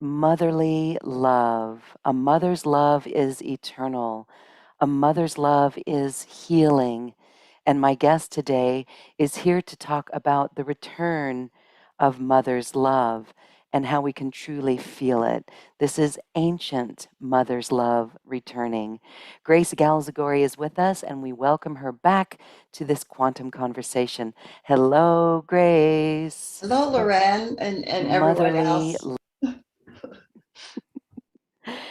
Motherly love. A mother's love is eternal. A mother's love is healing. And my guest today is here to talk about the return of mother's love and how we can truly feel it. This is ancient mother's love returning. Grace Galzagorry is with us, and we welcome her back to this quantum conversation. Hello, Grace. Hello, Loren, and everyone Motherly. else.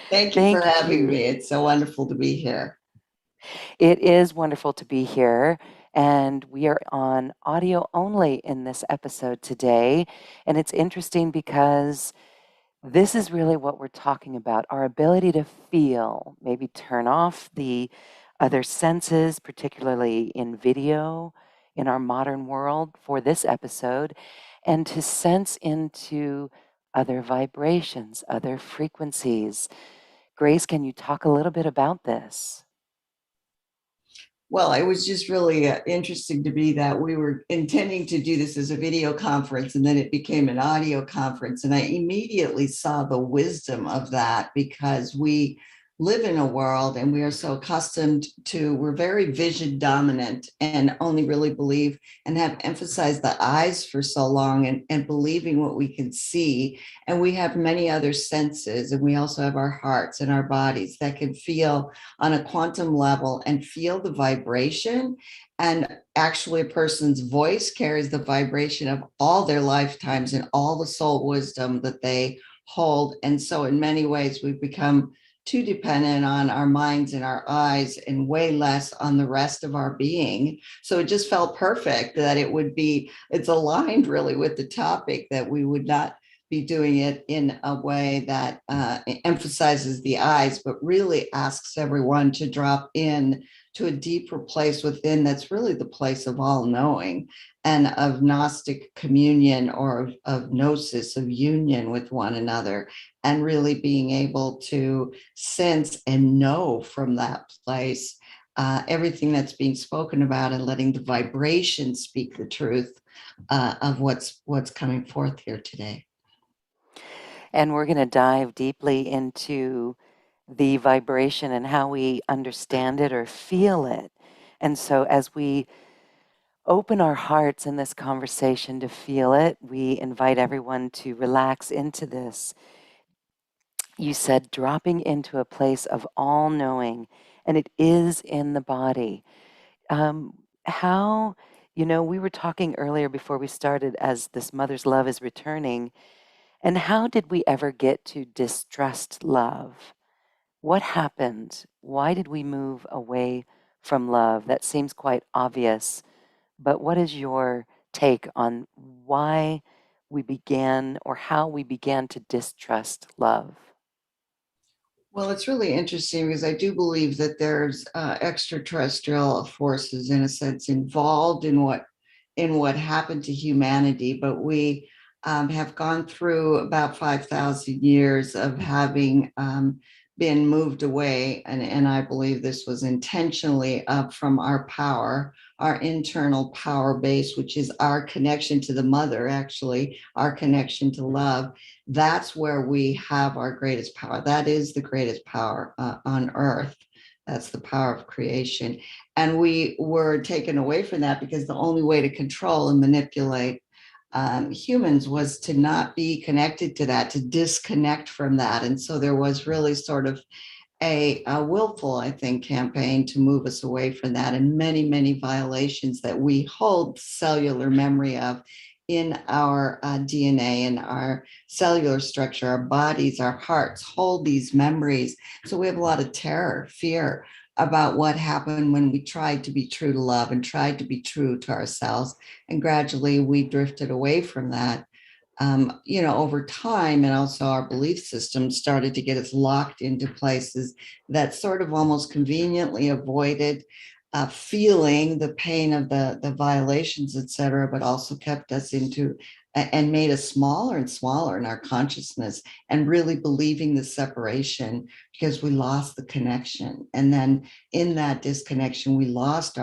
Thank you for Thank having you. me. It's so wonderful to be here. It is wonderful to be here, and we are on audio only in this episode today. And it's interesting because this is really what we're talking about, our ability to feel, maybe turn off the other senses, particularly in video in our modern world for this episode, and to sense into other vibrations, other frequencies. Grace, can you talk a little bit about this? Well, it was just really interesting to me that we were intending to do this as a video conference, and then it became an audio conference. And I immediately saw the wisdom of that because we live in a world and we are so accustomed to, we're very vision dominant and only really believe and have emphasized the eyes for so long and believing what we can see. And we have many other senses, and we also have our hearts and our bodies that can feel on a quantum level and feel the vibration. And actually, a person's voice carries the vibration of all their lifetimes and all the soul wisdom that they hold. And so, in many ways, we've become too dependent on our minds and our eyes and way less on the rest of our being. So it just felt perfect that it's aligned really with the topic, that we would not be doing it in a way that emphasizes the eyes, but really asks everyone to drop in to a deeper place within, that's really the place of all knowing and of Gnostic communion, or of gnosis, of union with one another, and really being able to sense and know from that place everything that's being spoken about, and letting the vibration speak the truth of what's coming forth here today. And we're going to dive deeply into the vibration and how we understand it or feel it. And so, as we open our hearts in this conversation to feel it, we invite everyone to relax into this. You said dropping into a place of all knowing, and it is in the body. How, we were talking earlier before we started as this mother's love is returning. And how did we ever get to distrust love? What happened? Why did we move away from love? That seems quite obvious, but what is your take on why we began or how we began to distrust love? Well, it's really interesting because I do believe that there's extraterrestrial forces, in a sense, involved in what happened to humanity. But we have gone through about 5,000 years of having been moved away, and I believe this was intentionally up from our power, our internal power base, which is our connection to the mother, actually, our connection to love. That's where we have our greatest power. That is the greatest power on earth. That's the power of creation. And we were taken away from that because the only way to control and manipulate humans was to not be connected to that, to disconnect from that. And so there was really sort of a willful, I think, campaign to move us away from that, and many, many violations that we hold cellular memory of in our DNA and our cellular structure. Our bodies, our hearts hold these memories. So we have a lot of terror, fear about what happened when we tried to be true to love and tried to be true to ourselves. And gradually we drifted away from that. Over time, and also our belief system started to get us locked into places that sort of almost conveniently avoided feeling the pain of the violations, et cetera, but also kept us into and made us smaller and smaller in our consciousness, and really believing the separation because we lost the connection. And then in that disconnection, we lost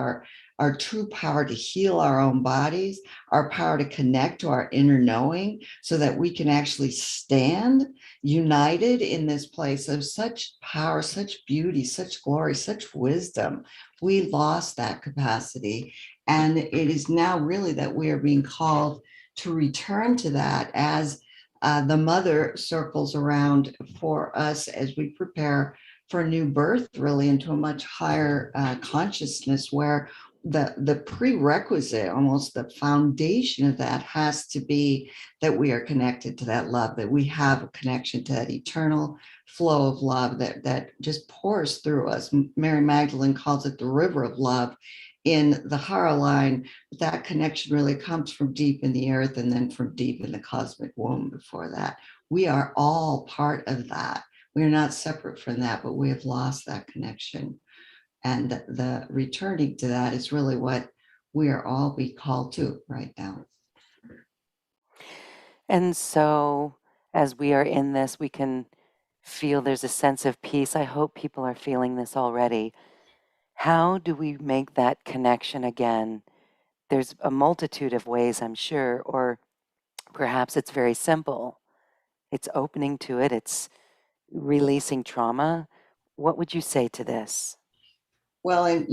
our true power to heal our own bodies, our power to connect to our inner knowing so that we can actually stand united in this place of such power, such beauty, such glory, such wisdom. We lost that capacity. And it is now really that we are being called to return to that as the mother circles around for us as we prepare for new birth, really into a much higher consciousness where the prerequisite, almost the foundation of that has to be that we are connected to that love, that we have a connection to that eternal flow of love that just pours through us. Mary Magdalene calls it the river of love in the Hara line. That connection really comes from deep in the earth and then from deep in the cosmic womb before that. We are all part of that. We are not separate from that, but we have lost that connection. And the returning to that is really what we are all be called to right now. And so, as we are in this, we can feel there's a sense of peace. I hope people are feeling this already. How do we make that connection again? There's a multitude of ways, I'm sure, or perhaps it's very simple. It's opening to it, it's releasing trauma. What would you say to this? Well, and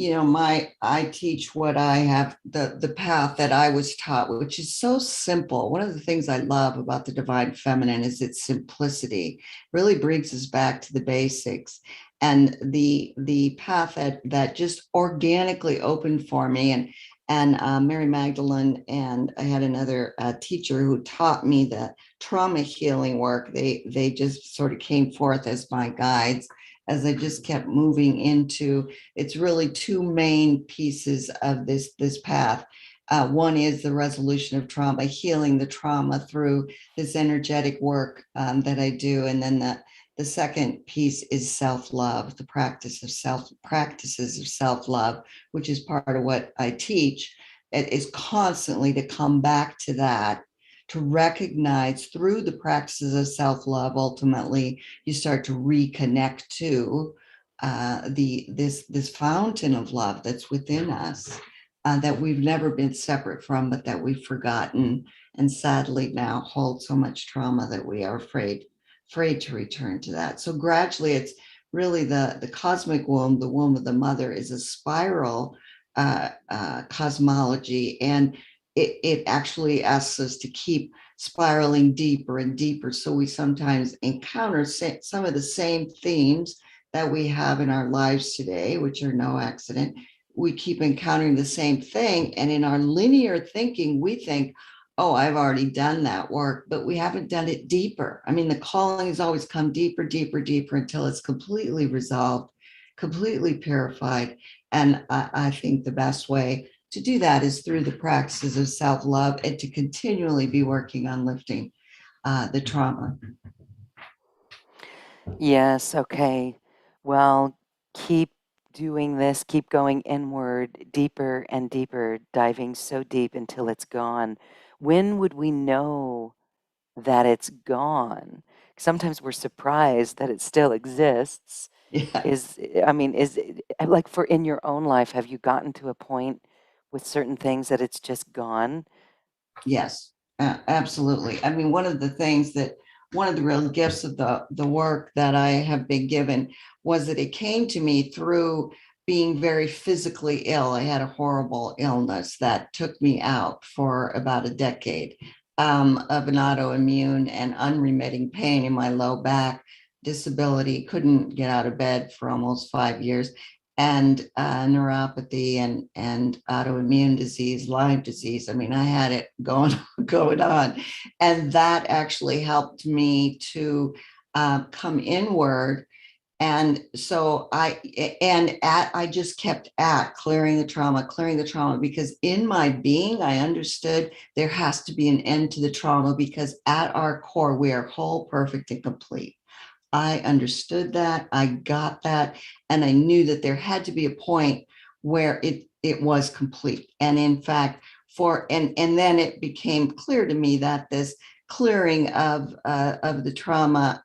I teach what I have, the path that I was taught, which is so simple. One of the things I love about the divine feminine is its simplicity. Really brings us back to the basics. And the path that just organically opened for me, and Mary Magdalene, and I had another teacher who taught me the trauma healing work. They just sort of came forth as my guides as I just kept moving into. It's really two main pieces of this path. One is the resolution of trauma, healing the trauma through this energetic work that I do, and then the second piece is self-love, the practices of self-love, which is part of what I teach. It is constantly to come back to that, to recognize through the practices of self-love. Ultimately, you start to reconnect to this fountain of love that's within us, that we've never been separate from, but that we've forgotten, and sadly now hold so much trauma that we are afraid to return to that. So gradually, it's really the cosmic womb, the womb of the mother, is a spiral cosmology, and it actually asks us to keep spiraling deeper and deeper. So we sometimes encounter some of the same themes that we have in our lives today, which are no accident. We keep encountering the same thing. And in our linear thinking, we think, oh, I've already done that work, but we haven't done it deeper. I mean, the calling has always come deeper, deeper, deeper until it's completely resolved, completely purified. And I think the best way to do that is through the practices of self-love and to continually be working on lifting the trauma. Yes, okay. Well, keep doing this, keep going inward, deeper and deeper, diving so deep until it's gone. When would we know that it's gone? Sometimes we're surprised that it still exists. Yeah. Is like, for in your own life, have you gotten to a point with certain things that it's just gone? Yes, absolutely. I mean, one of the real gifts of the work that I have been given was that it came to me through being very physically ill. I had a horrible illness that took me out for about a decade of an autoimmune and unremitting pain in my low back, disability, couldn't get out of bed for almost 5 years, and neuropathy and autoimmune disease, Lyme disease. I mean, I had it going going on, and that actually helped me to come inward. And so I just kept at clearing the trauma, because in my being, I understood there has to be an end to the trauma, because at our core, we are whole, perfect, and complete. I understood that, I got that, and I knew that there had to be a point where it was complete. And in fact, and then it became clear to me that this clearing of the trauma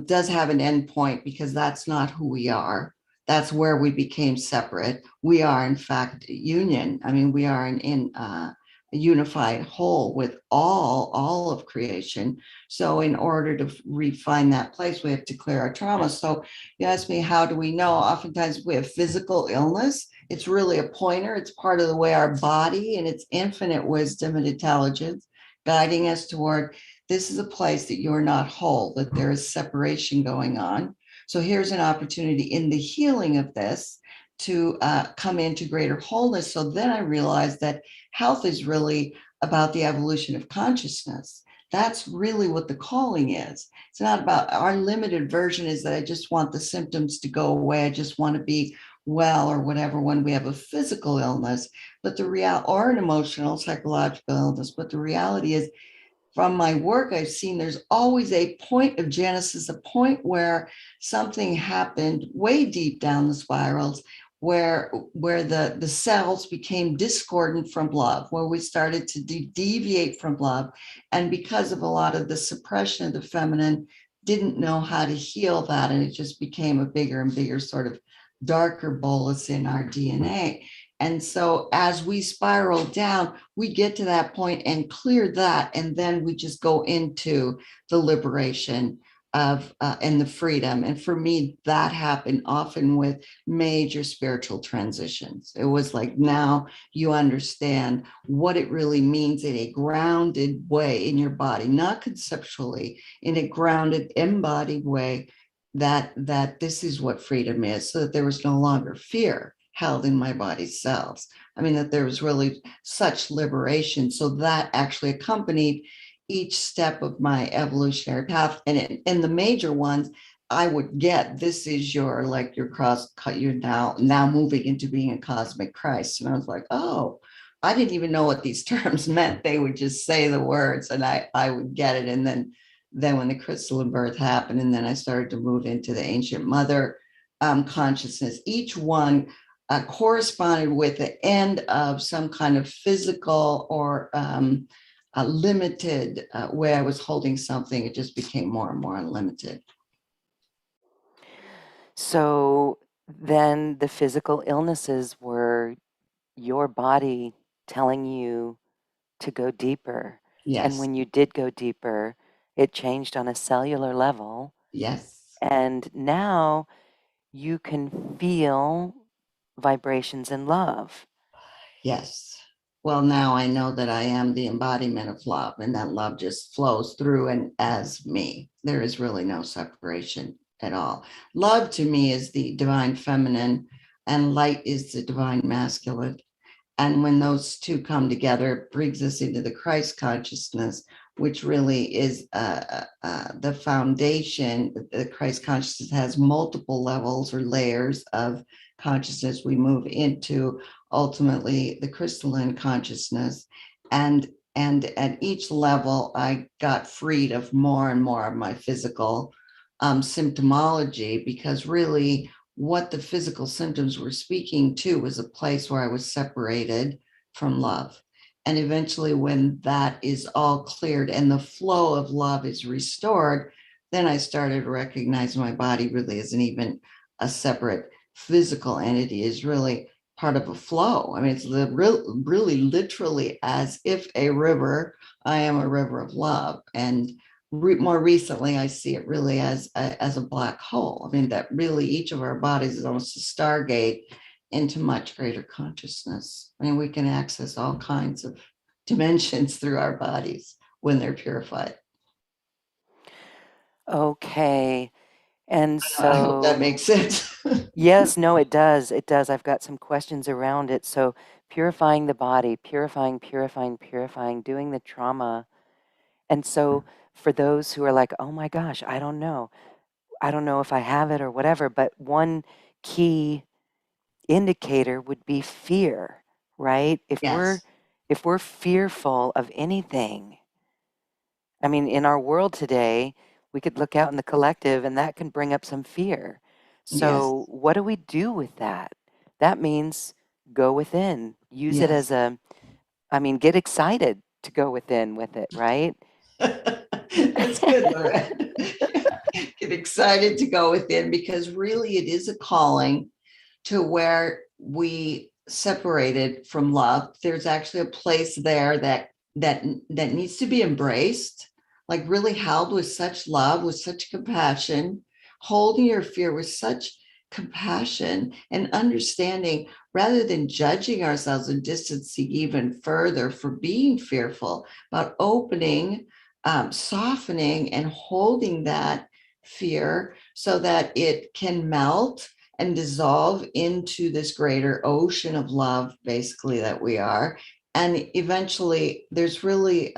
does have an end point, because that's not who we are. that's where we became separate. We are, in fact, union. I mean, we are a unified whole with all of creation. So in order to refine that place, we have to clear our trauma. So you ask me, how do we know? Oftentimes we have physical illness. It's really a pointer. It's part of the way our body and its infinite wisdom and intelligence guiding us toward, this is a place that you're not whole, that there is separation going on. So here's an opportunity in the healing of this to come into greater wholeness. So then I realized that health is really about the evolution of consciousness. That's really what the calling is. It's not about, our limited version is that I just want the symptoms to go away. I just want to be well or whatever when we have a physical illness, but the real, or an emotional, psychological illness. But the reality is, from my work, I've seen there's always a point of genesis, a point where something happened way deep down the spirals, where the cells became discordant from love, where we started to deviate from love. And because of a lot of the suppression of the feminine, didn't know how to heal that. And it just became a bigger and bigger sort of darker bolus in our DNA. And so as we spiral down, we get to that point and clear that. And then we just go into the liberation of and the freedom. And for me, that happened often with major spiritual transitions. It was like, now you understand what it really means in a grounded way in your body, not conceptually, in a grounded, embodied way, that this is what freedom is, so that there was no longer fear held in my body's cells. I mean, that there was really such liberation. So that actually accompanied each step of my evolutionary path. And in the major ones, I would get, this is your, like your cross, you're now moving into being a cosmic Christ. And I was like, oh, I didn't even know what these terms meant. They would just say the words and I would get it. And then when the crystalline birth happened, and then I started to move into the ancient mother consciousness, each one corresponded with the end of some kind of physical or a limited way I was holding something. It just became more and more unlimited. So then the physical illnesses were your body telling you to go deeper. And Yes. when you did go deeper, it changed on a cellular level. Yes. And now you can feel vibrations in love. Yes. Well, now I know that I am the embodiment of love, and that love just flows through and as me. There is really no separation at all. Love to me is the divine feminine, and light is the divine masculine. And when those two come together, it brings us into the Christ consciousness, which really is the foundation. The Christ consciousness has multiple levels or layers of consciousness. We move into ultimately the crystalline consciousness. And at each level, I got freed of more and more of my physical symptomology, because really what the physical symptoms were speaking to was a place where I was separated from love. And eventually, when that is all cleared and the flow of love is restored, then I started to recognize my body really isn't even a separate physical entity, is really part of a flow. I mean, it's really literally as if a river. I am a river of love. And more recently, I see it really as a black hole. I mean, that really each of our bodies is almost a stargate into much greater consciousness. I mean, we can access all kinds of dimensions through our bodies when they're purified. Okay. And I hope that so, makes sense. yes, no, it does. It does. I've got some questions around it. So, purifying the body, purifying, doing the trauma. And so, for those who are like, oh my gosh, I don't know. I don't know if I have it or whatever, but one key indicator would be fear, right? Yes. If we're fearful of anything, I mean, in our world today, we could look out in the collective and that can bring up some fear. Yes. So, what do we do with that? That means go within, use it as Yes. a, I mean, get excited to go within with it, right? That's good, Lorette. Get excited to go within, because really it is a calling. to where we separated from love. There's actually a place there that needs to be embraced, like really held with such love, with such compassion, holding your fear with such compassion and understanding, rather than judging ourselves and distancing even further for being fearful, but opening, softening, and holding that fear so that it can melt and dissolve into this greater ocean of love, basically, that we are. And eventually, there's really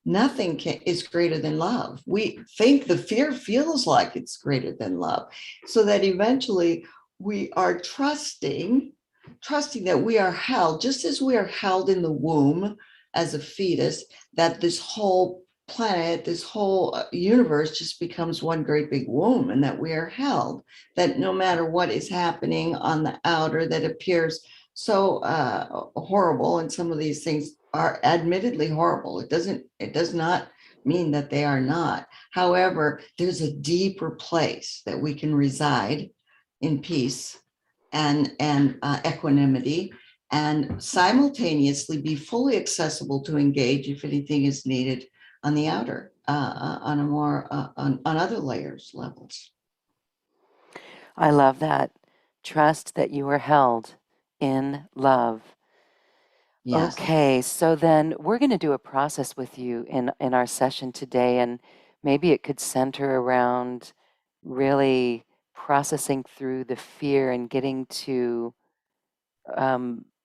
nothing is greater than love. We think the fear feels like it's greater than love, so that eventually we are trusting that we are held, just as we are held in the womb as a fetus, that this whole planet, this whole universe just becomes one great big womb, and that we are held, that no matter what is happening on the outer that appears so horrible, and some of these things are admittedly horrible. It does not mean that they are not. However, there's a deeper place that we can reside in peace and equanimity, and simultaneously be fully accessible to engage if anything is needed on the outer, on a more on other layers, levels. I love that. Trust that you are held in love. Yes. Okay, so then we're going to do a process with you in our session today, and maybe it could center around really processing through the fear and getting to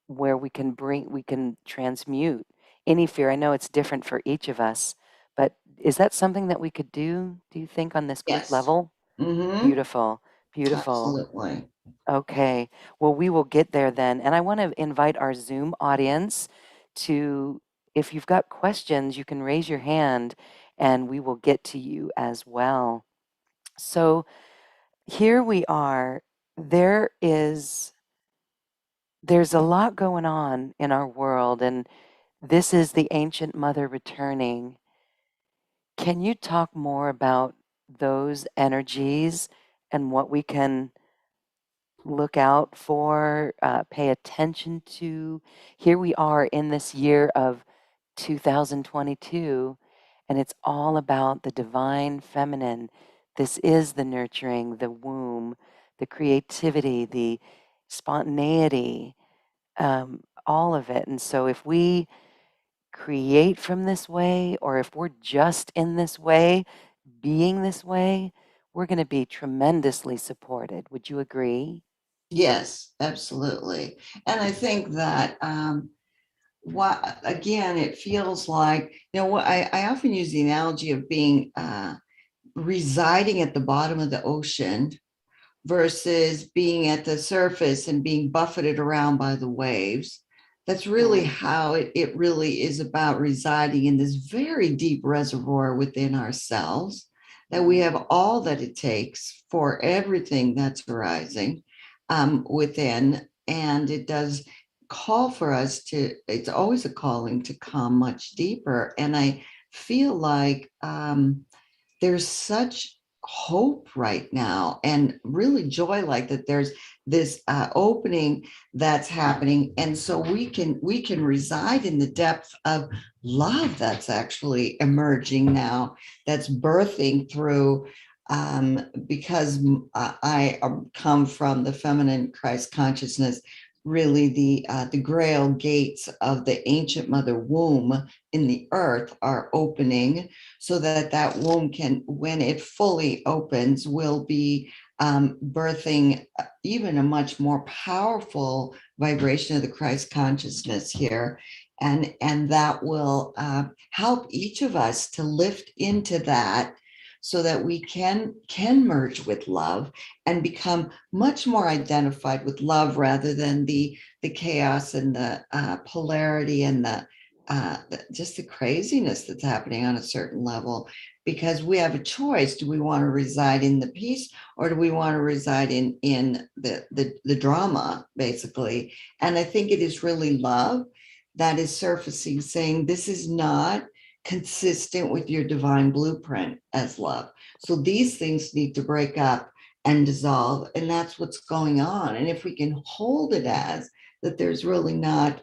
where we can transmute any fear. I know it's different for each of us, but is that something that we could do you think, on this group Yes. level? Mm-hmm. Beautiful, beautiful. Absolutely. Okay, well, we will get there then. And I want to invite our Zoom audience to, if you've got questions, you can raise your hand and we will get to you as well. So here we are. There's a lot going on in our world, and this is the ancient mother returning. Can you talk more about those energies and what we can look out for, pay attention to? Here we are in this year of 2022, and it's all about the divine feminine. This is the nurturing, the womb, the creativity, the spontaneity, all of it. And so if we create from this way, or if we're just in this way, being this way, we're going to be tremendously supported. Would you agree? Yes, absolutely. And I think that what again, it feels like, what I often use the analogy of being residing at the bottom of the ocean versus being at the surface and being buffeted around by the waves. That's really Mm, how it really is about residing in this very deep reservoir within ourselves, that we mm. have all that it takes for everything that's arising within. And it does call for us to, it's always a calling to come much deeper. And I feel like there's such hope right now, and really joy, like that there's this opening that's happening, and so we can reside in the depth of love that's actually emerging now, that's birthing through, because I come from the feminine Christ consciousness, really the grail gates of the ancient mother womb in the earth are opening, so that that womb can, when it fully opens, will be birthing even a much more powerful vibration of the Christ consciousness here. And that will help each of us to lift into that, so that we can merge with love and become much more identified with love, rather than the chaos and the polarity and just the craziness that's happening on a certain level. Because we have a choice: do we want to reside in the peace, or do we want to reside in the drama, basically? And I think it is really love that is surfacing, saying this is not consistent with your divine blueprint as love, so these things need to break up, and dissolve. And that's what's going on. And if we can hold it as that, there's really not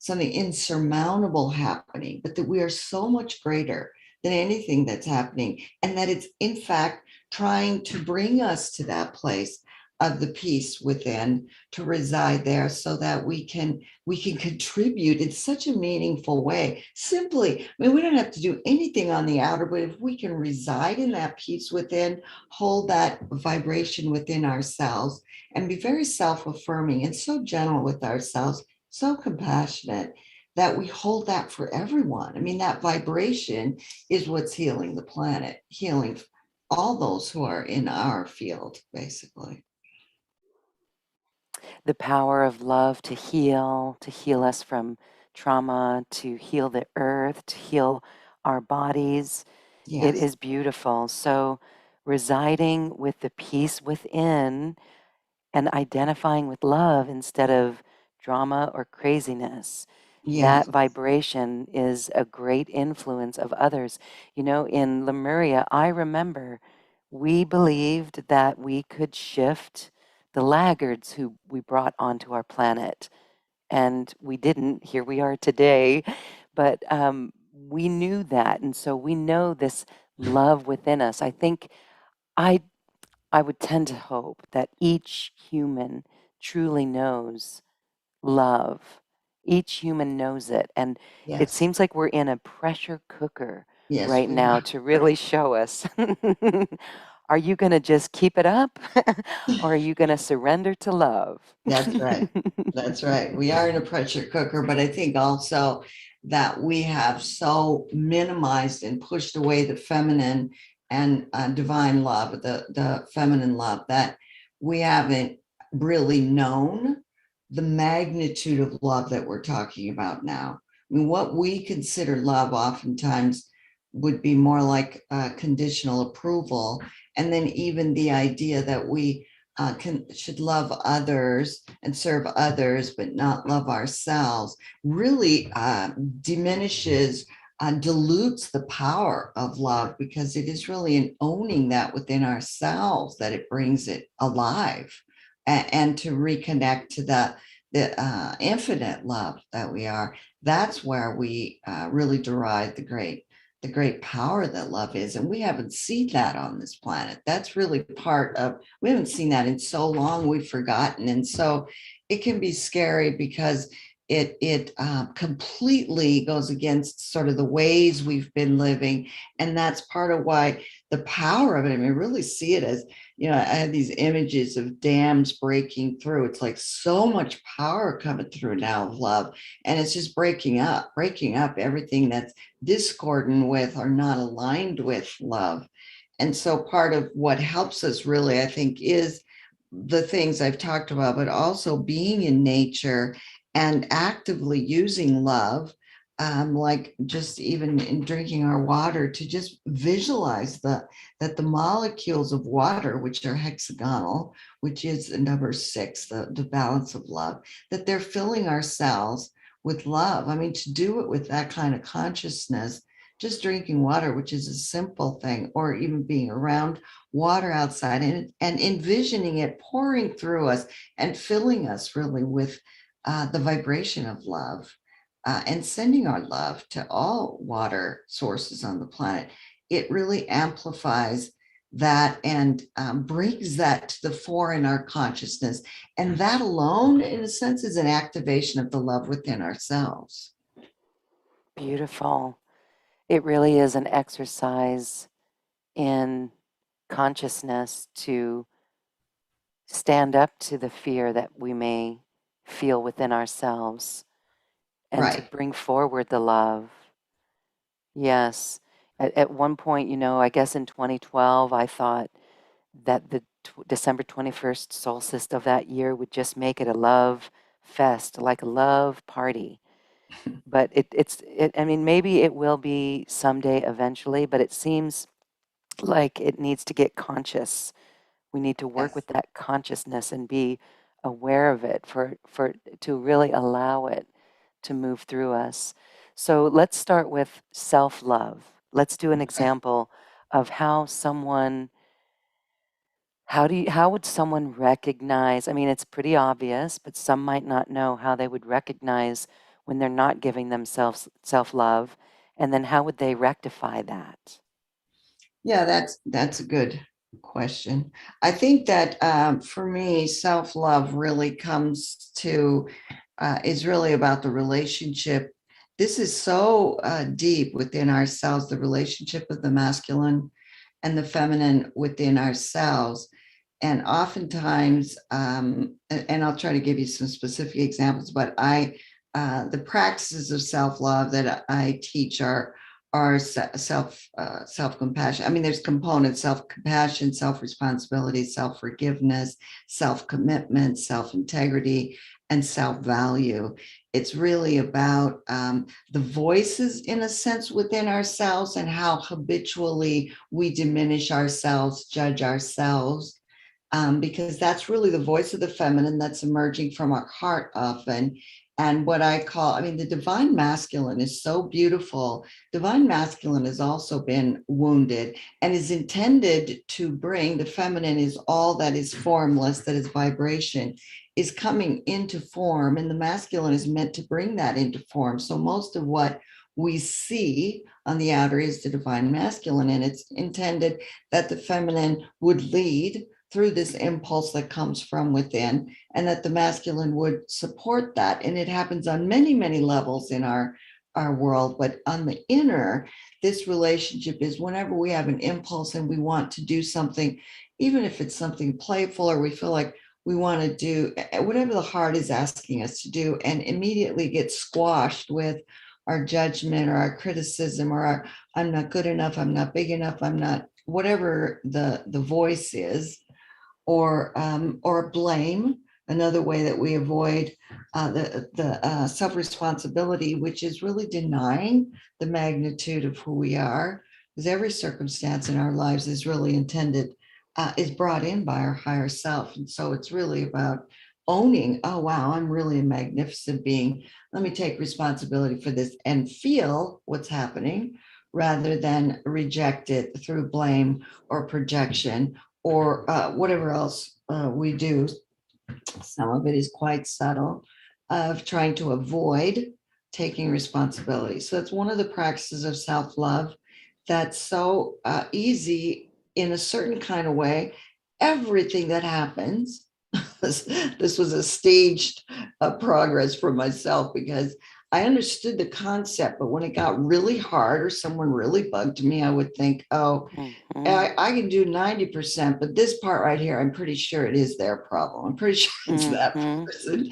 something insurmountable happening, but that we are so much greater than anything that's happening. And that it's, in fact, trying to bring us to that place of the peace within, to reside there, so that we can contribute in such a meaningful way. Simply, I mean, we don't have to do anything on the outer, but if we can reside in that peace within, hold that vibration within ourselves, and be very self-affirming and so gentle with ourselves, so compassionate, that we hold that for everyone. I mean, that vibration is what's healing the planet, healing all those who are in our field, basically. The power of love to heal us from trauma, to heal the earth, to heal our bodies. It Yes. is beautiful. So, residing with the peace within and identifying with love instead of drama or craziness. Yes. That vibration is a great influence of others. You know, in Lemuria, I remember we believed that we could shift the laggards who we brought onto our planet, and we didn't. Here we are today, but we knew that, and so we know this love within us. I think I I would tend to hope that each human truly knows love. Each human knows it. And it Yes. seems like we're in a pressure cooker Yes, right we now are. to really show us. Are you going to just keep it up? Or are you going to surrender to love? That's right. That's right. We are in a pressure cooker, but I think also that we have so minimized and pushed away the feminine and divine love, the feminine love, that we haven't really known the magnitude of love that we're talking about now. I mean, what we consider love oftentimes would be more like conditional approval. And then even the idea that we should love others and serve others, but not love ourselves, really diminishes, dilutes the power of love, because it is really in owning that within ourselves that it brings it alive, and to reconnect to the infinite love that we are. That's where we really derive the great power that love is. And we haven't seen that on this planet. That's really part of, we haven't seen that in so long, we've forgotten. And so it can be scary, because it completely goes against sort of the ways we've been living. And that's part of why the power of it, I mean, really see it as, I have these images of dams breaking through. It's like so much power coming through now of love. And it's just breaking up everything that's discordant with or not aligned with love. And so part of what helps us really, I think, is the things I've talked about, but also being in nature and actively using love, like just even in drinking our water, to just visualize that the molecules of water, which are hexagonal, which is the number 6, the balance of love, that they're filling our cells with love. I mean, to do it with that kind of consciousness, just drinking water, which is a simple thing, or even being around water outside, and envisioning it pouring through us and filling us really with the vibration of love, and sending our love to all water sources on the planet. It really amplifies that, and brings that to the fore in our consciousness. And that alone, in a sense, is an activation of the love within ourselves. Beautiful. It really is an exercise in consciousness to stand up to the fear that we may feel within ourselves and to Right. bring forward the love. Yes. At one point, I guess in 2012, I thought that the December 21st solstice of that year would just make it a love fest, like a love party. But I mean, maybe it will be someday eventually, but it seems like it needs to get conscious. We need to work Yes. with that consciousness and be aware of it to really allow it to move through us. So let's start with self-love. Let's do an Right. example of how someone How would someone recognize? I mean, it's pretty obvious, but some might not know how they would recognize when they're not giving themselves self-love, and then how would they rectify that? Yeah, that's a good question. I think that for me, self-love really comes to is really about the relationship. This is so deep within ourselves, the relationship of the masculine and the feminine within ourselves. And oftentimes, and I'll try to give you some specific examples, but the practices of self-love that I teach are self-compassion. I mean, there's components: self-compassion, self-responsibility, self-forgiveness, self-commitment, self-integrity, and self-value. It's really about the voices, in a sense, within ourselves, and how habitually we diminish ourselves, judge ourselves, because that's really the voice of the feminine that's emerging from our heart often. And what I call, I mean, the divine masculine is so beautiful. Divine masculine has also been wounded and is intended to bring, the feminine is all that is formless, that is vibration, is coming into form. And the masculine is meant to bring that into form. So most of what we see on the outer is the divine masculine, and it's intended that the feminine would lead through this impulse that comes from within, and that the masculine would support that. And it happens on many, many levels in our world. But on the inner, this relationship is whenever we have an impulse and we want to do something, even if it's something playful, or we feel like we want to do whatever the heart is asking us to do, and immediately get squashed with our judgment or our criticism or our I'm not good enough, I'm not big enough, I'm not, whatever the voice is, or blame. Another way that we avoid the self responsibility, which is really denying the magnitude of who we are, because every circumstance in our lives is really intended, is brought in by our higher self, and so it's really about owning, oh wow, I'm really a magnificent being. Let me take responsibility for this and feel what's happening, rather than reject it through blame or projection, or whatever else we do. Some of it is quite subtle, of trying to avoid taking responsibility. So it's one of the practices of self-love that's so easy in a certain kind of way. Everything that happens, this was a staged progress for myself, because I understood the concept, but when it got really hard or someone really bugged me, I would think, oh, Mm-hmm. I can do 90%, but this part right here, I'm pretty sure it is their problem. I'm pretty sure it's that Mm-hmm. person.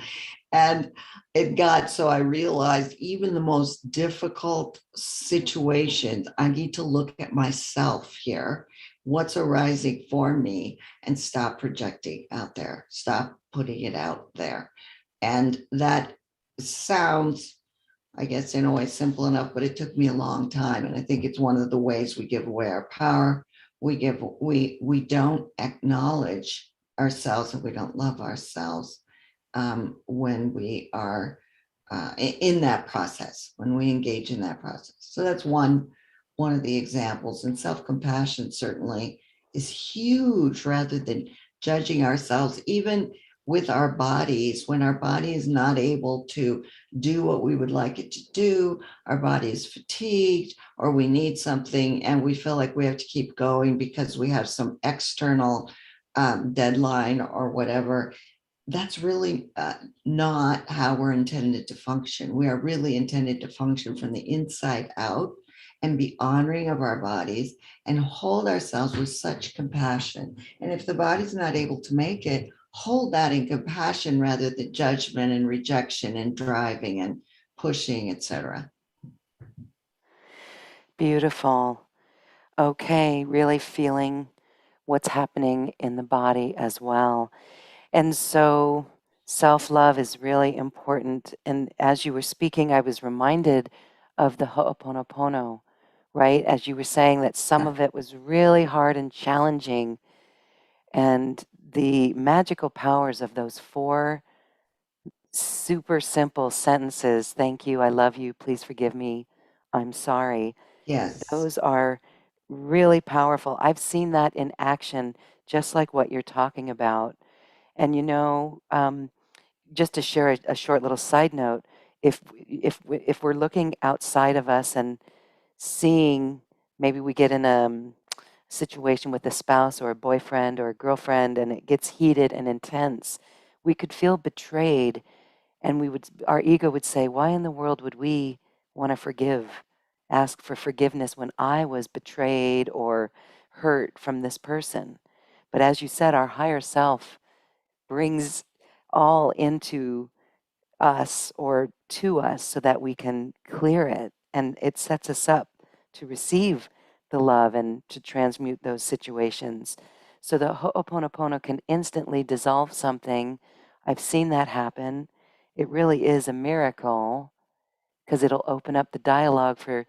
And it got so I realized even the most difficult situations, I need to look at myself here, what's arising for me, and stop projecting out there, stop putting it out there. And that sounds, I guess, in a way simple enough, but it took me a long time. And I think it's one of the ways we give away our power. We don't acknowledge ourselves, and we don't love ourselves when we are in that process, when we engage in that process. So that's one of the examples. And self-compassion certainly is huge, rather than judging ourselves, even with our bodies, when our body is not able to do what we would like it to do, our body is fatigued, or we need something and we feel like we have to keep going because we have some external deadline or whatever. That's really not how we're intended to function. We are really intended to function from the inside out, and be honoring of our bodies, and hold ourselves with such compassion. And if the body's not able to make it, hold that in compassion rather than judgment and rejection and driving and pushing, etc. Beautiful. Okay, really feeling what's happening in the body as well. And so self love is really important. And as you were speaking, I was reminded of the Ho'oponopono, right? As you were saying that some of it was really hard and challenging, and the magical powers of those four super simple sentences: thank you, I love you, please forgive me, I'm sorry. Yes. Those are really powerful. I've seen that in action just like what you're talking about. And just to share a short little side note, if we're looking outside of us and seeing, maybe we get in a situation with a spouse or a boyfriend or a girlfriend and it gets heated and intense, we could feel betrayed, and our ego would say, why in the world would we want to ask for forgiveness when I was betrayed or hurt from this person? But as you said, our higher self brings all into us or to us so that we can clear it. And it sets us up to receive the love and to transmute those situations. So the Ho'oponopono can instantly dissolve something. I've seen that happen. It really is a miracle because it'll open up the dialogue for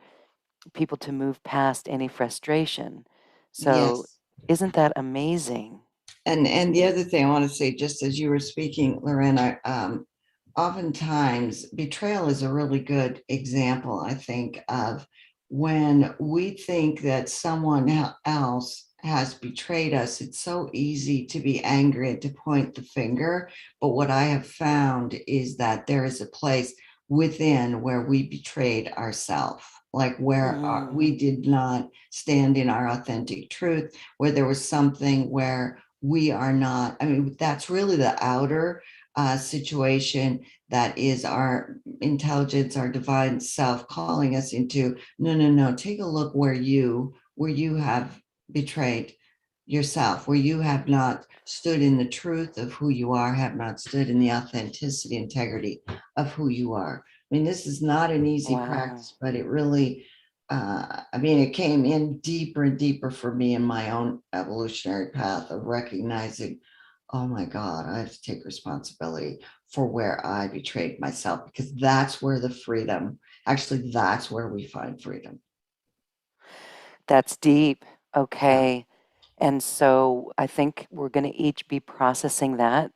people to move past any frustration. So Yes. isn't that amazing? And the other thing I want to say, just as you were speaking, Lorena, oftentimes betrayal is a really good example, I think, of when we think that someone else has betrayed us. It's so easy to be angry and to point the finger. But what I have found is that there is a place within where we betrayed ourselves, like where Mm. we did not stand in our authentic truth, where there was something where we are not, I mean, that's really the outer situation that is our intelligence, our divine self calling us into, no, no, no, take a look where you have betrayed yourself, where you have not stood in the truth of who you are, have not stood in the authenticity, integrity of who you are. I mean, this is not an easy Wow. practice, but it really, I mean, it came in deeper and deeper for me in my own evolutionary path of recognizing, oh my God, I have to take responsibility for where I betrayed myself, because that's where the freedom, actually, that's where we find freedom. That's deep. Yeah. Okay. And so I think we're going to each be processing that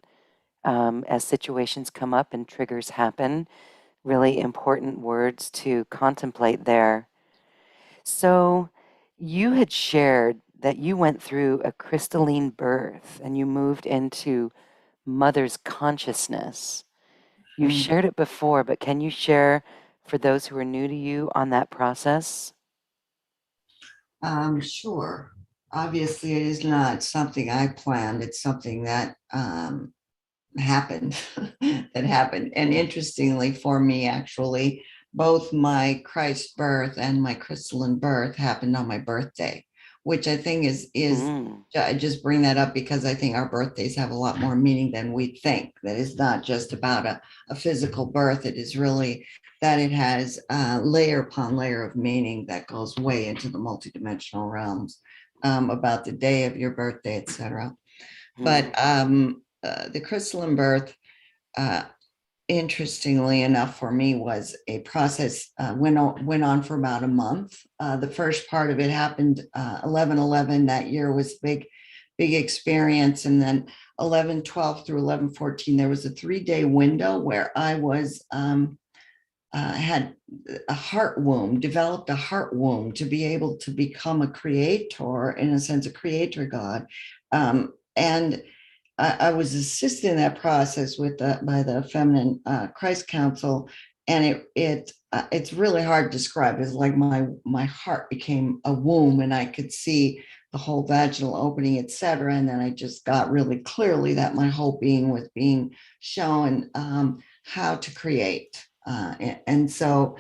as situations come up and triggers happen. Really important words to contemplate there. So you had shared that you went through a crystalline birth and you moved into mother's consciousness. You Mm. shared it before, but can you share for those who are new to you on that process? Sure. Obviously, it is not something I planned. It's something that happened, that happened. And interestingly, for me, actually, both my Christ birth and my crystalline birth happened on my birthday, which I think is Mm. I just bring that up because I think our birthdays have a lot more meaning than we think. That is not just about a physical birth. It is really that it has layer upon layer of meaning that goes way into the multidimensional realms, about the day of your birthday, etc. But Mm. the crystalline birth, uh, interestingly enough, for me, was a process, went on for about a month. The first part of it happened 11/11 that year was big experience, and then 11/12 through 11/14 there was a 3-day window where I was had a heart womb, developed a heart womb to be able to become a creator, in a sense, a creator God. And I was assisted in that process by the Feminine Christ Council, and it's really hard to describe. It's like my heart became a womb, and I could see the whole vaginal opening, etc. And then I just got really clearly that my whole being was being shown how to create, and so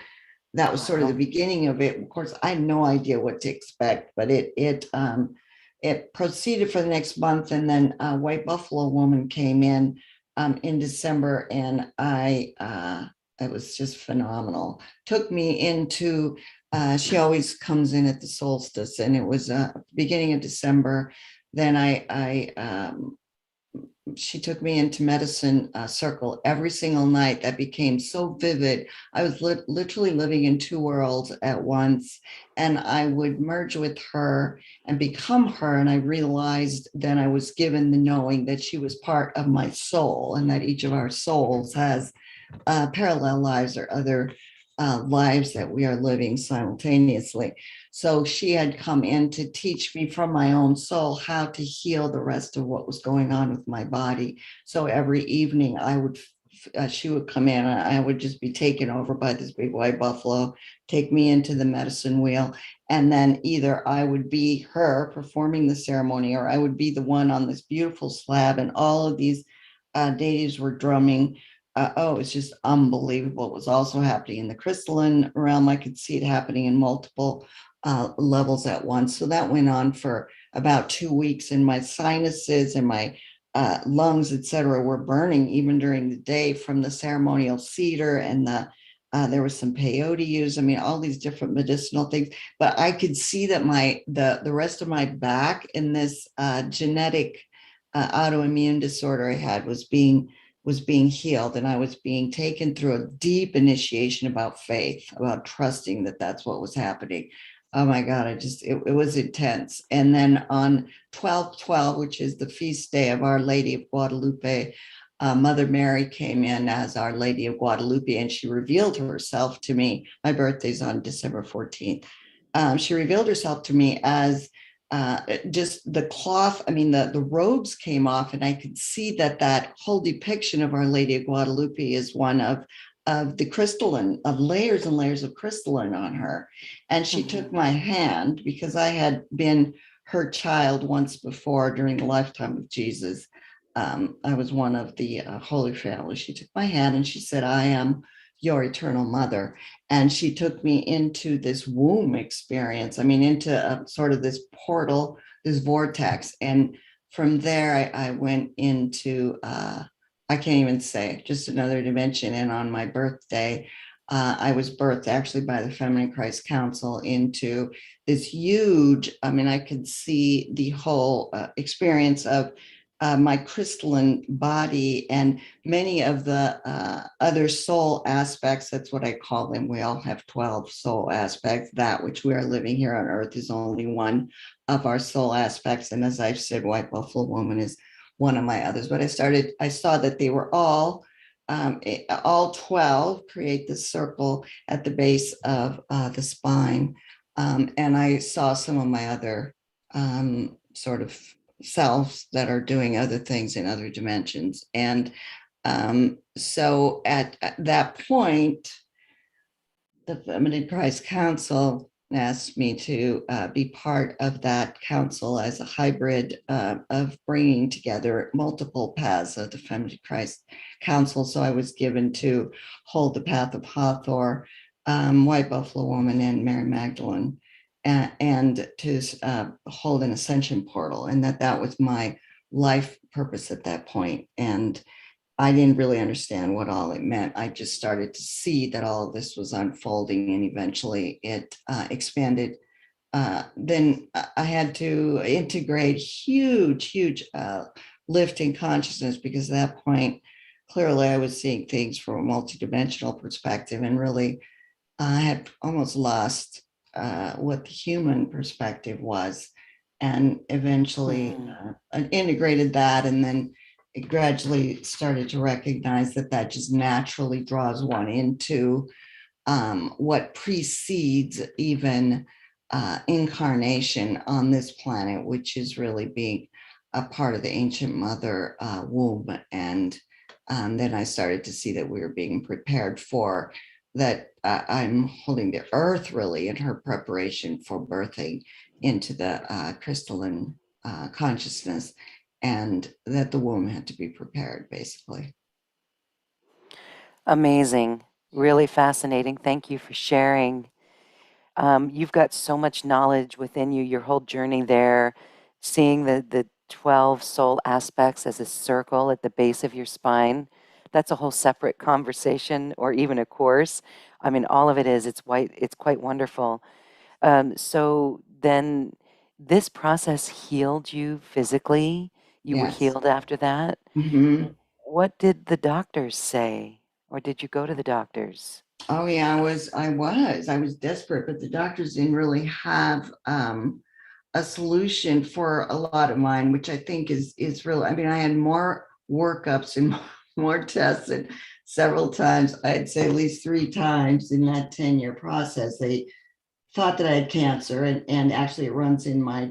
that was sort of the Wow. beginning of it. Of course, I had no idea what to expect, but it proceeded for the next month, and then a white buffalo woman came in December, and it was just phenomenal. Took me into she always comes in at the solstice, and it was beginning of December. Then she took me into medicine circle every single night. That became so vivid. I was literally living in two worlds at once, and I would merge with her and become her. And I realized then I was given the knowing that she was part of my soul, and that each of our souls has parallel lives or other lives that we are living simultaneously. So she had come in to teach me from my own soul how to heal the rest of what was going on with my body. So every evening she would come in and I would just be taken over by this big white buffalo, take me into the medicine wheel. And then either I would be her performing the ceremony or I would be the one on this beautiful slab. And all of these deities were drumming. It's just unbelievable. It was also happening in the crystalline realm. I could see it happening in multiple levels at once. So that went on for about 2 weeks, and my sinuses and my lungs, etc., were burning even during the day from the ceremonial cedar and there was some peyote used. I mean, all these different medicinal things. But I could see that the rest of my back in this genetic autoimmune disorder I had was being healed, and I was being taken through a deep initiation about faith, about trusting that that's what was happening. Oh my God, it was intense. And then on 12/12, which is the feast day of Our Lady of Guadalupe, Mother Mary came in as Our Lady of Guadalupe, and she revealed herself to me. My birthday's on December 14th. She revealed herself to me as just the cloth. I mean, the robes came off, and I could see that whole depiction of Our Lady of Guadalupe is one of the crystalline, of layers and layers of crystalline on her. And she took my hand because I had been her child once before during the lifetime of Jesus. I was one of the Holy Family. She took my hand and she said, "I am your eternal mother." And she took me into this womb experience. I mean, into sort of this portal, this vortex. And from there, I went into, I can't even say, just another dimension. And on my birthday, I was birthed actually by the Feminine Christ Council into this huge, I mean, I could see the whole experience of my crystalline body and many of the other soul aspects. That's what I call them. We all have 12 soul aspects. That which we are living here on earth is only one of our soul aspects. And as I've said, White Buffalo Woman is one of my others. But I saw that they were all 12 create this circle at the base of the spine. And I saw some of my other sort of selves that are doing other things in other dimensions. And so at that point, the Feminine Christ Council asked me to be part of that council as a hybrid of bringing together multiple paths of the Feminine Christ Council. So I was given to hold the path of Hathor, White Buffalo Woman, and Mary Magdalene, and to hold an ascension portal, and that was my life purpose at that point. And I didn't really understand what all it meant. I just started to see that all of this was unfolding, and eventually it expanded. Then I had to integrate huge lift in consciousness, because at that point, clearly I was seeing things from a multidimensional perspective, and really I had almost lost what the human perspective was, and eventually integrated that, and then it gradually started to recognize that just naturally draws one into what precedes even incarnation on this planet, which is really being a part of the ancient mother womb. And then I started to see that we were being prepared for that. I'm holding the earth really in her preparation for birthing into the crystalline consciousness, and that the womb had to be prepared, basically. Amazing. Really fascinating. Thank you for sharing. You've got so much knowledge within you, your whole journey there, seeing the 12 soul aspects as a circle at the base of your spine. That's a whole separate conversation or even a course. I mean, all of it is, it's quite wonderful. So then this process healed you physically. You were Yes. healed after that. Mm-hmm. What did the doctors say? Or did you go to the doctors? Oh yeah, I was desperate, but the doctors didn't really have a solution for a lot of mine, which I think is real. I mean, I had more workups and more tests and several times. I'd say at least 3 times in that 10-year process. They thought that I had cancer, and actually it runs in my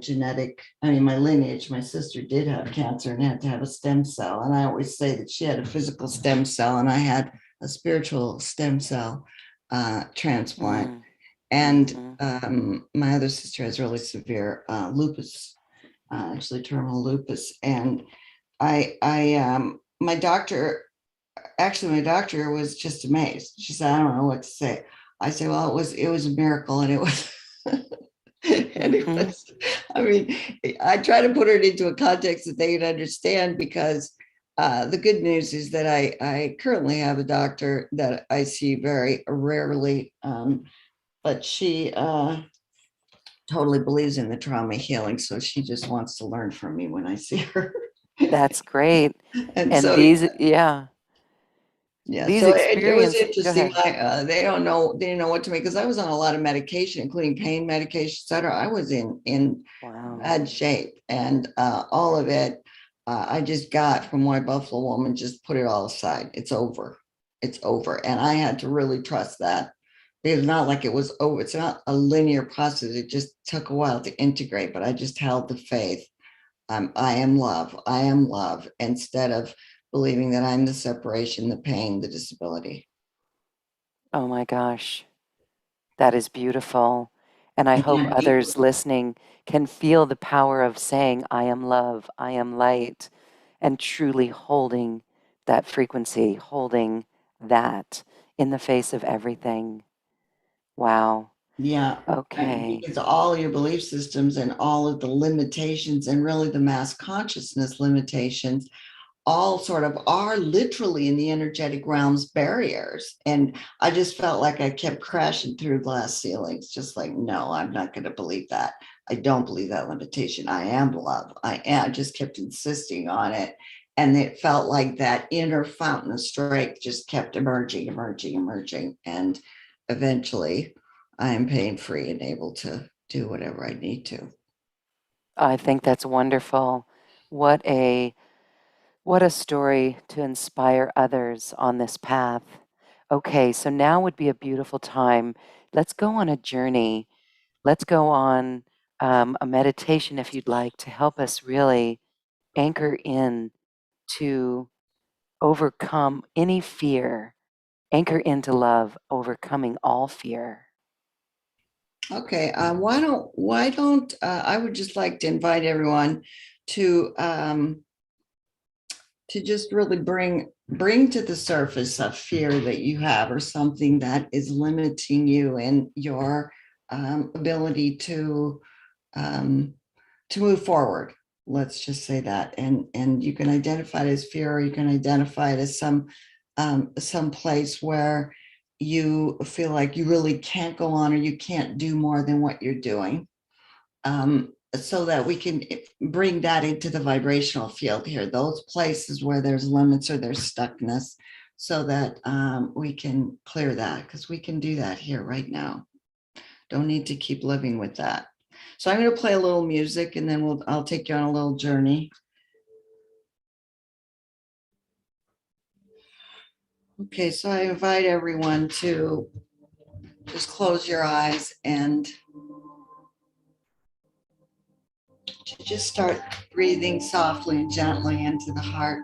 my lineage. My sister did have cancer and had to have a stem cell. And I always say that she had a physical stem cell and I had a spiritual stem cell transplant. Mm. And Mhm. my other sister has really severe lupus, actually terminal lupus. And my doctor was just amazed. She said, I don't know what to say. I said, well, it was a miracle. And it was, and it Mhm. was, I mean, I try to put it into a context that they can understand, because the good news is that I currently have a doctor that I see very rarely, but she totally believes in the trauma healing. So she just wants to learn from me when I see her. That's great. And And so, yeah, yeah, these so it was experience go interesting. ahead. They didn't know what to make, because I was on a lot of medication, including pain medication, et cetera. I was in Wow. bad shape, and all of it, I just got from White Buffalo Woman. Just put it all aside. It's over. It's over, and I had to really trust that. It's not like it was over. It's not a linear process. It just took a while to integrate, but I just held the faith. I am love. I am love, instead of believing that I'm the separation, the pain, the disability. Oh my gosh. That is beautiful. And I And hope I'm others listening can feel the power of saying, I am love, I am light, and truly holding that frequency, holding that in the face of everything. Wow. Yeah, Okay. because all your belief systems and all of the limitations, and really the mass consciousness limitations, all sort of are literally in the energetic realms barriers. And I just felt like I kept crashing through glass ceilings, just like, no, I'm not going to believe that. I don't believe that limitation. I am love. I just kept insisting on it. And it felt like that inner fountain of strength just kept emerging, emerging, emerging. And eventually I am pain free and able to do whatever I need to. I think that's wonderful. What a what a story to inspire others on this path. Okay, so now would be a beautiful time. Let's go on a journey. Let's go on a meditation, if you'd like, to help us really anchor in to overcome any fear, anchor into love, overcoming all fear. Okay, why don't I would just like to invite everyone to just really bring to the surface a fear that you have, or something that is limiting you in your ability um, to move forward. Let's just say that, and you can identify it as fear, or you can identify it as some place where you feel like you really can't go on, or you can't do more than what you're doing, so that we can bring that into the vibrational field here, those places where there's limits or there's stuckness, so that we can clear that, because we can do that here right now. Don't need to keep living with that. So I'm going to play a little music, and then I'll take you on a little journey. Okay, so I invite everyone to just close your eyes and to just start breathing softly and gently into the heart.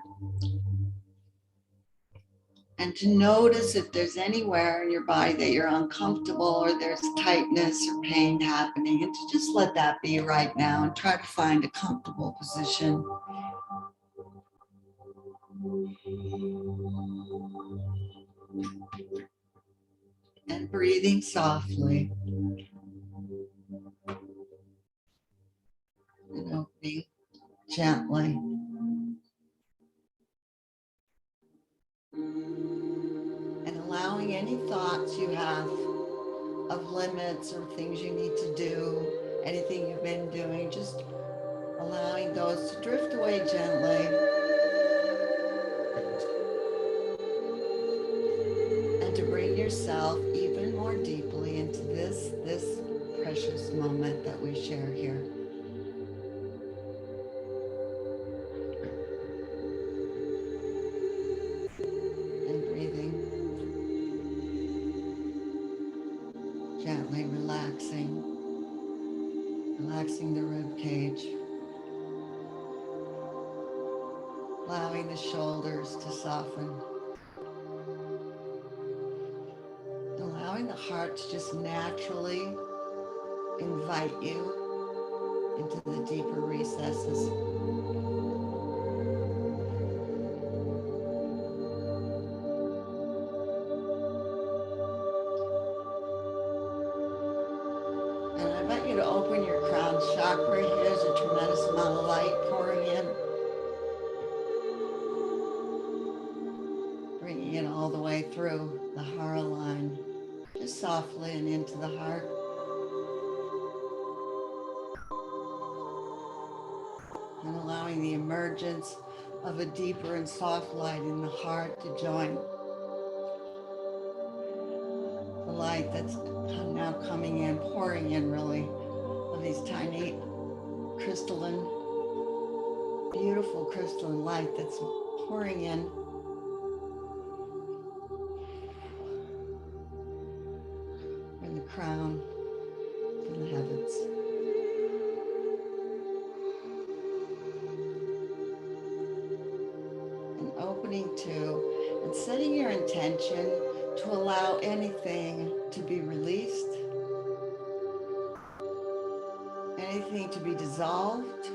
And to notice if there's anywhere in your body that you're uncomfortable, or there's tightness or pain happening, and to just let that be right now and try to find a comfortable position. And breathing softly and opening gently. And allowing any thoughts you have of limits or things you need to do, anything you've been doing, just allowing those to drift away gently, and to bring yourself even more deeply into this precious moment that we share here. And breathing allowing the shoulders to soften, allowing the heart to just naturally invite you into the deeper recesses. And I invite you to open your crown chakra. Here's a tremendous amount of light pouring in, bringing it all the way through the heart line, just softly and into the heart. And allowing the emergence of a deeper and soft light in the heart to join the light that's now coming in, pouring in really, of these tiny crystalline, beautiful crystalline light that's pouring in. From the crown to the heavens. And opening to and setting your intention to allow anything to be released, anything to be dissolved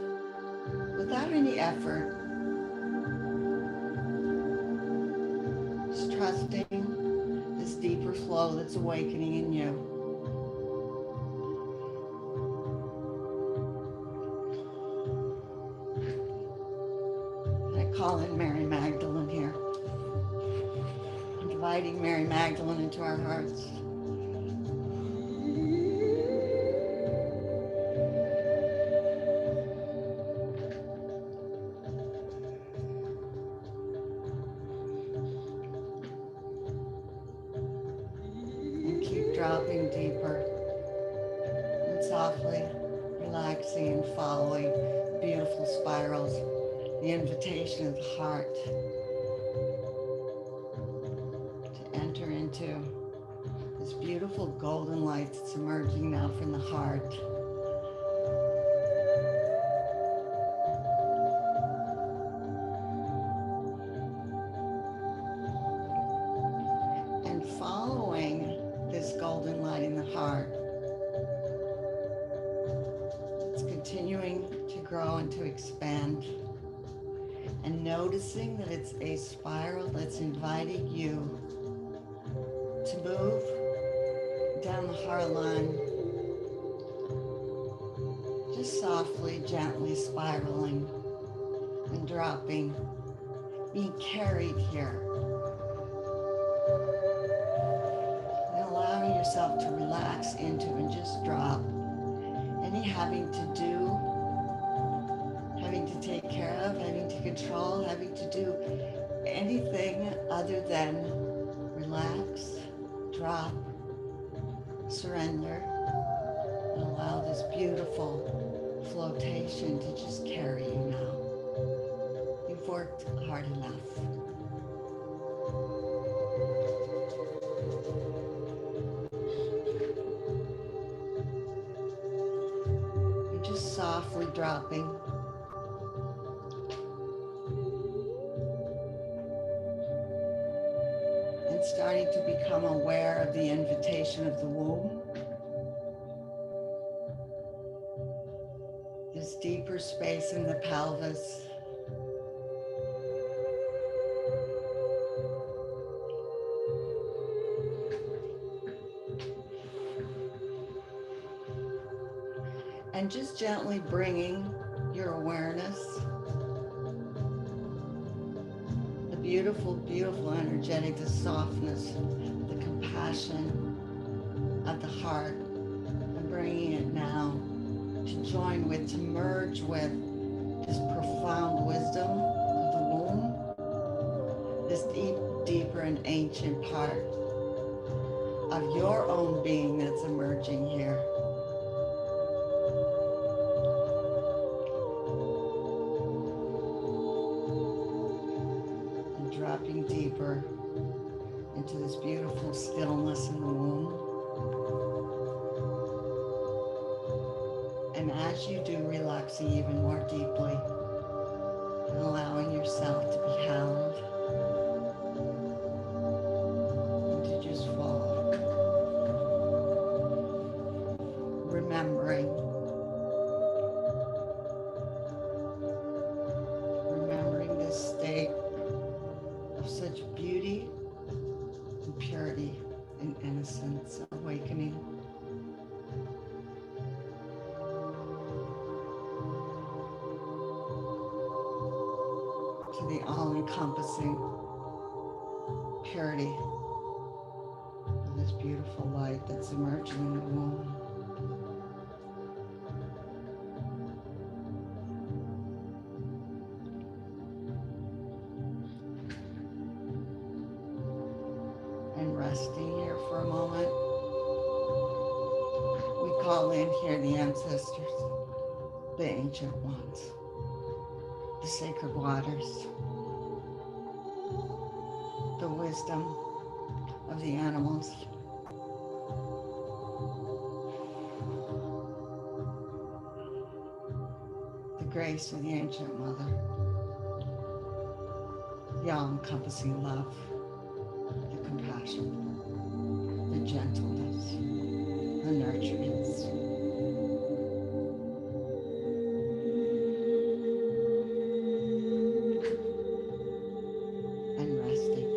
without any effort. Just trusting this deeper flow that's awakening in you. I call in Mary Magdalene here, inviting Mary Magdalene into our hearts. And keep dropping deeper and softly relaxing and following beautiful spirals, the invitation of the heart to enter into this beautiful golden light that's emerging now from the heart. And following this golden light in the heart, it's continuing to grow and to expand. And noticing that it's a spiral that's inviting you to move down the heart line, just softly, gently spiraling and dropping, being carried here. And allowing yourself to relax into and just drop any having to do, having to take care of, having to control, having to do anything other than relax, drop, surrender, and allow this beautiful flotation to just carry you now. You've worked hard enough. You're just softly dropping. And starting to become aware of the invitation of the womb. This deeper space in the pelvis. And just gently bringing your awareness, the beautiful, beautiful energetic, the softness, the compassion of the heart, and bringing it now to join with, to merge with this profound wisdom of the womb, this deep, deeper and ancient part of your own being that's emerging here. And dropping deeper into this beautiful stillness in the womb. And as you do, relaxing even more deeply and allowing yourself to the all-encompassing purity of this beautiful light that's emerging in the womb. And resting here for a moment, we call in here the ancestors, the ancient ones, the sacred waters, the wisdom of the animals, the grace of the ancient mother, the all-encompassing love, the compassion, the gentleness, the nurturance. And resting,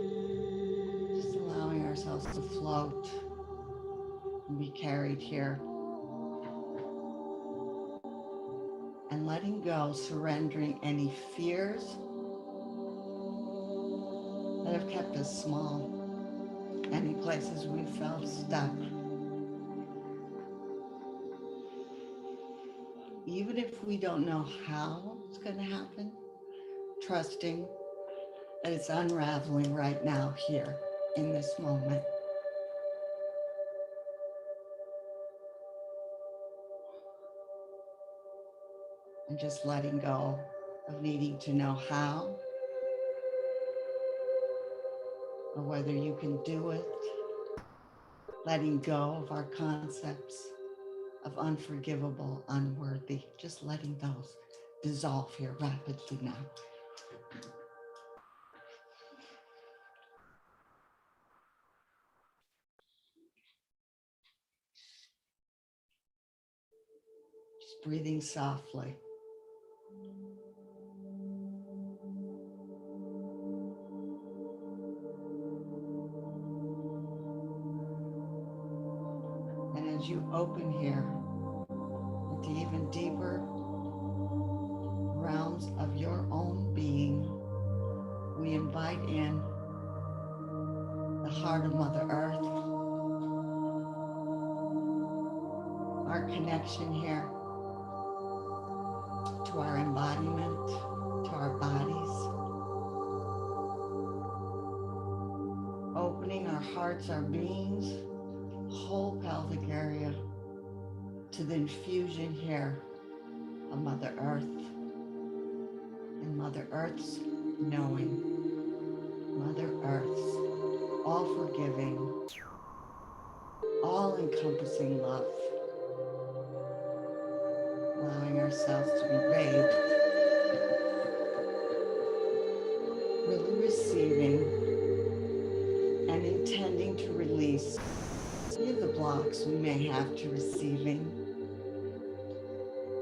just allowing ourselves to float and be carried here. And letting go, surrendering any fears that have kept us small, any places we felt stuck. Even if we don't know how it's going to happen, trusting that it's unraveling right now here in this moment. And just letting go of needing to know how or whether you can do it. Letting go of our concepts of unforgivable, unworthy, just letting those dissolve here rapidly now. Just breathing softly. And as you open here into even deeper realms of your own being, we invite in the heart of Mother Earth, our connection here to our embodiment, to our bodies, opening our hearts, our beings, whole pelvic area to the infusion here of Mother Earth and Mother Earth's knowing, Mother Earth's all-forgiving, all-encompassing love, allowing ourselves to be bathed, really receiving and intending to release any of the blocks we may have to receiving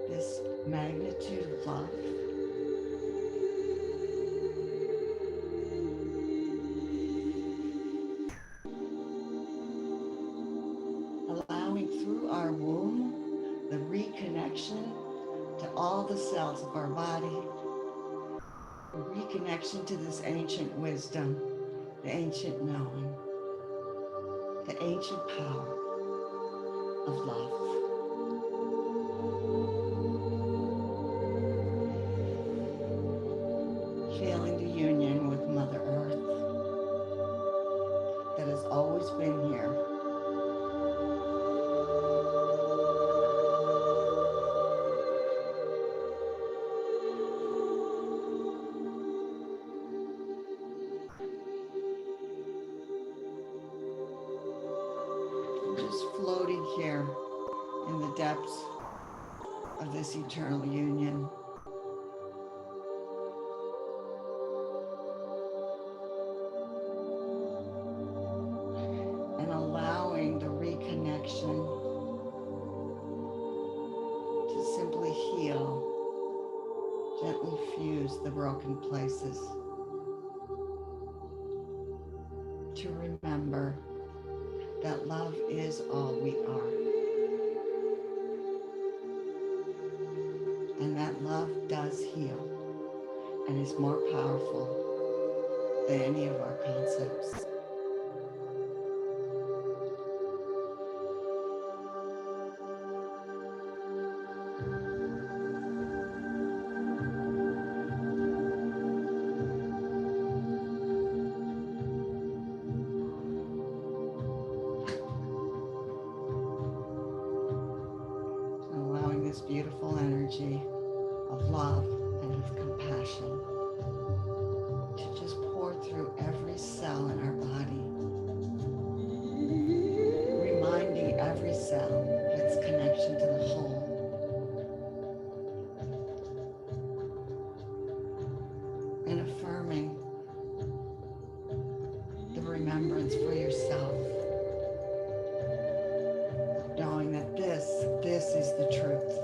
this magnitude of love. Allowing through our womb the reconnection to all the cells of our body, the reconnection to this ancient wisdom, the ancient knowing, the ancient power of love. Feeling the union with Mother Earth that has always been here. Just floating here in the depths of this eternal union. And allowing the reconnection to simply heal, gently fuse the broken places. To remember that love is all we are. And that love does heal and is more powerful than any of our concepts. Allowing this beautiful energy of love and of compassion to just pour through every cell in our body, reminding every cell of its connection to the whole, and affirming the remembrance for yourself, knowing that this is the truth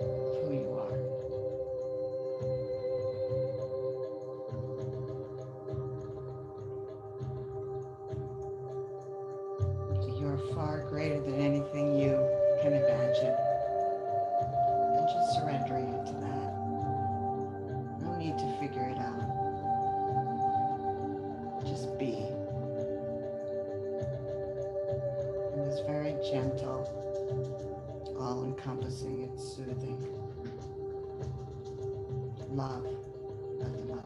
of who you are. You're far greater than anything you can imagine. And just surrendering it to that. No need to figure it out. Just be. And it's very gentle, all-encompassing, it's soothing. Love of the mother.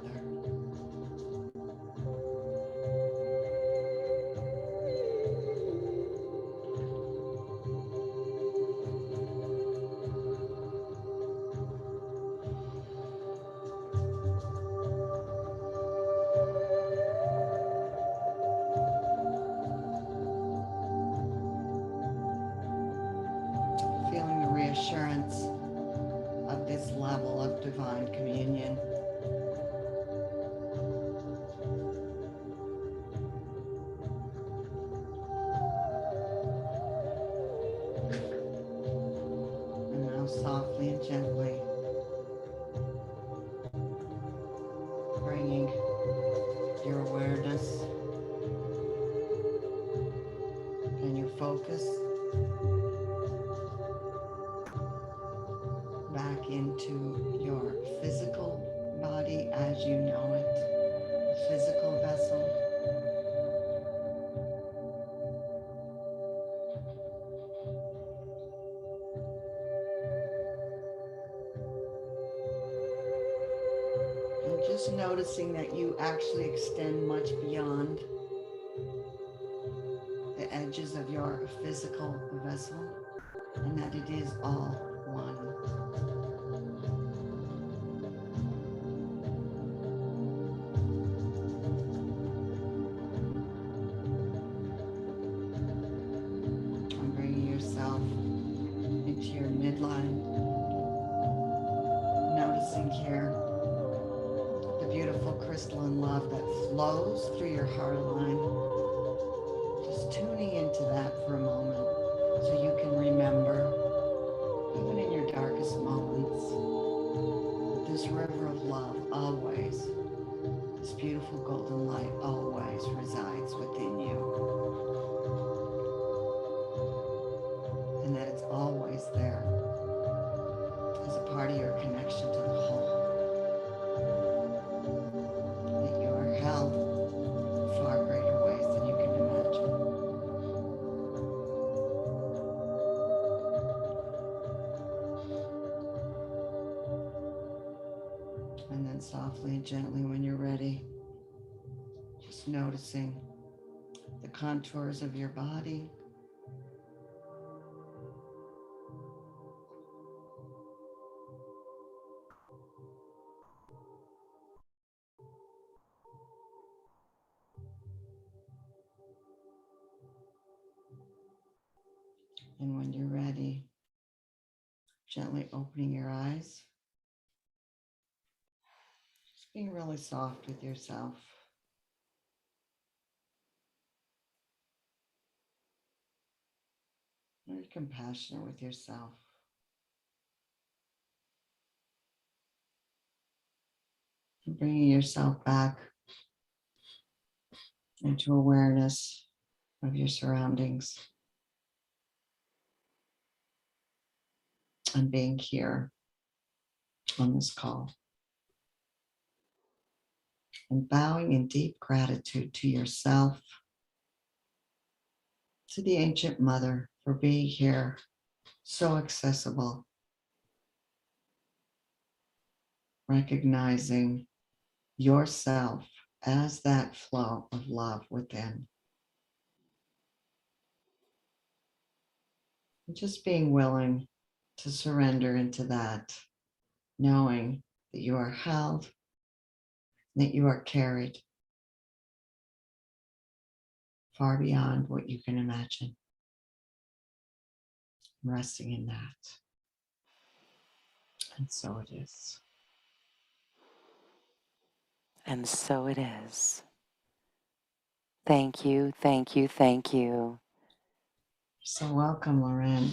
Feeling the reassurance of this level of divine communion. And now softly and gently bringing your awareness and your focus back into your physical body as you know it, physical vessel. And just noticing that you actually extend much beyond the edges of your physical vessel, and that it is all one. And bringing yourself into your midline, noticing here the beautiful crystalline love that flows through your heart line. Just tuning into that for a moment so you can remember, even in your darkest moments, that this river of love always, this beautiful golden light always resides within you. And that it's always there as a part of your connection to the whole. That you are held in far greater ways than you can imagine. And then softly and gently, when you're ready, just noticing the contours of your body. And when you're ready, gently opening your eyes. Just being really soft with yourself. Very compassionate with yourself. And bringing yourself back into awareness of your surroundings and being here on this call. and bowing in deep gratitude to yourself, to the ancient mother for being here, so accessible, recognizing yourself as that flow of love within. And just being willing to surrender into that, knowing that you are held, that you are carried far beyond what you can imagine. Resting in that. And so it is. And so it is. Thank you, thank you, thank you. So welcome, Lauren.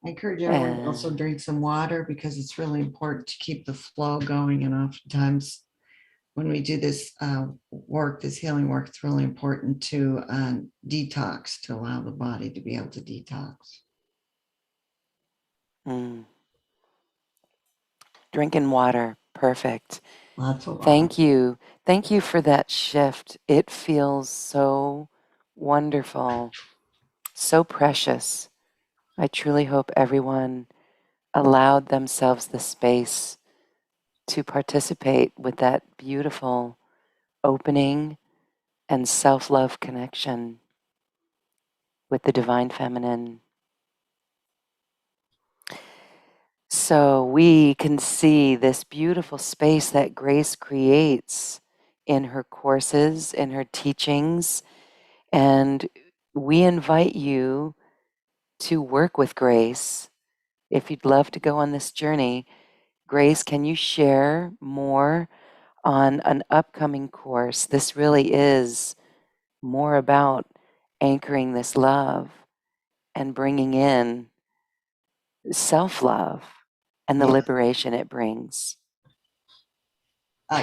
I encourage everyone to also And drink some water because it's really important to keep the flow going. And oftentimes when we do this work, this healing work, it's really important to detox, to allow the body to be able to detox. Drinking water, perfect. Lots of water. Thank you. Thank you for that shift. It feels so wonderful, so precious. I truly hope everyone allowed themselves the space to participate with that beautiful opening and self-love connection with the divine feminine. So we can see this beautiful space that Grace creates in her courses, in her teachings, and we invite you to work with Grace. If you'd love to go on this journey, Grace, can you share more on an upcoming course? This really is more about anchoring this love and bringing in self-love and the Yeah. liberation it brings.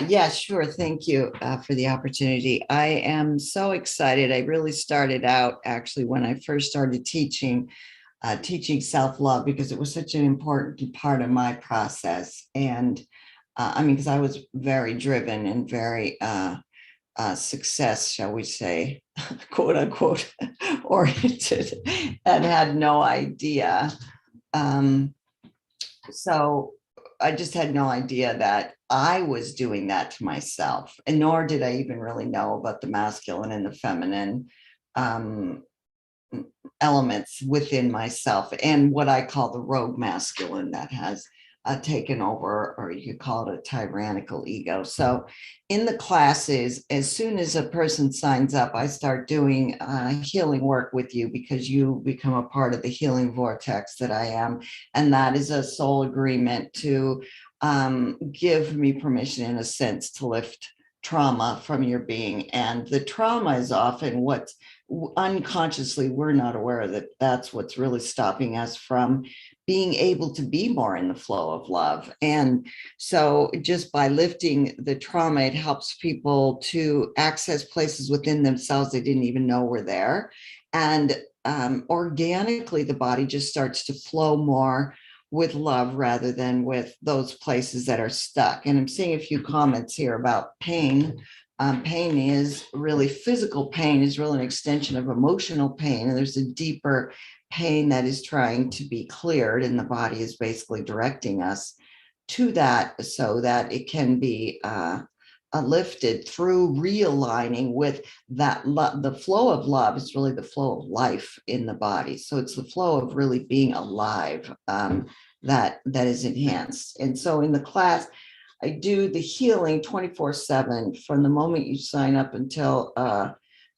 Yeah, sure. Thank you for the opportunity. I am so excited. I really started out actually when I first started teaching self-love because it was such an important part of my process. And I mean, because I was very driven and very success, shall we say, quote unquote, oriented, and had no idea. So I just had no idea that I was doing that to myself, and nor did I even really know about the masculine and the feminine um, elements within myself and what I call the rogue masculine that has taken over, or you could call it a tyrannical ego. So in the classes, as soon as a person signs up, I start doing healing work with you because you become a part of the healing vortex that I am. And that is a soul agreement to give me permission, in a sense, to lift trauma from your being. And the trauma is often what's unconsciously, we're not aware that that's what's really stopping us from being able to be more in the flow of love. And so just by lifting the trauma, it helps people to access places within themselves they didn't even know were there. And organically, the body just starts to flow more with love rather than with those places that are stuck. And I'm seeing a few comments here about pain. Pain is really physical pain, is really an extension of emotional pain. And there's a deeper pain that is trying to be cleared, and the body is basically directing us to that so that it can be lifted through realigning with that the flow of love is really the flow of life in the body. So it's the flow of really being alive that is enhanced. And so in the class, I do the healing 24/7 from the moment you sign up until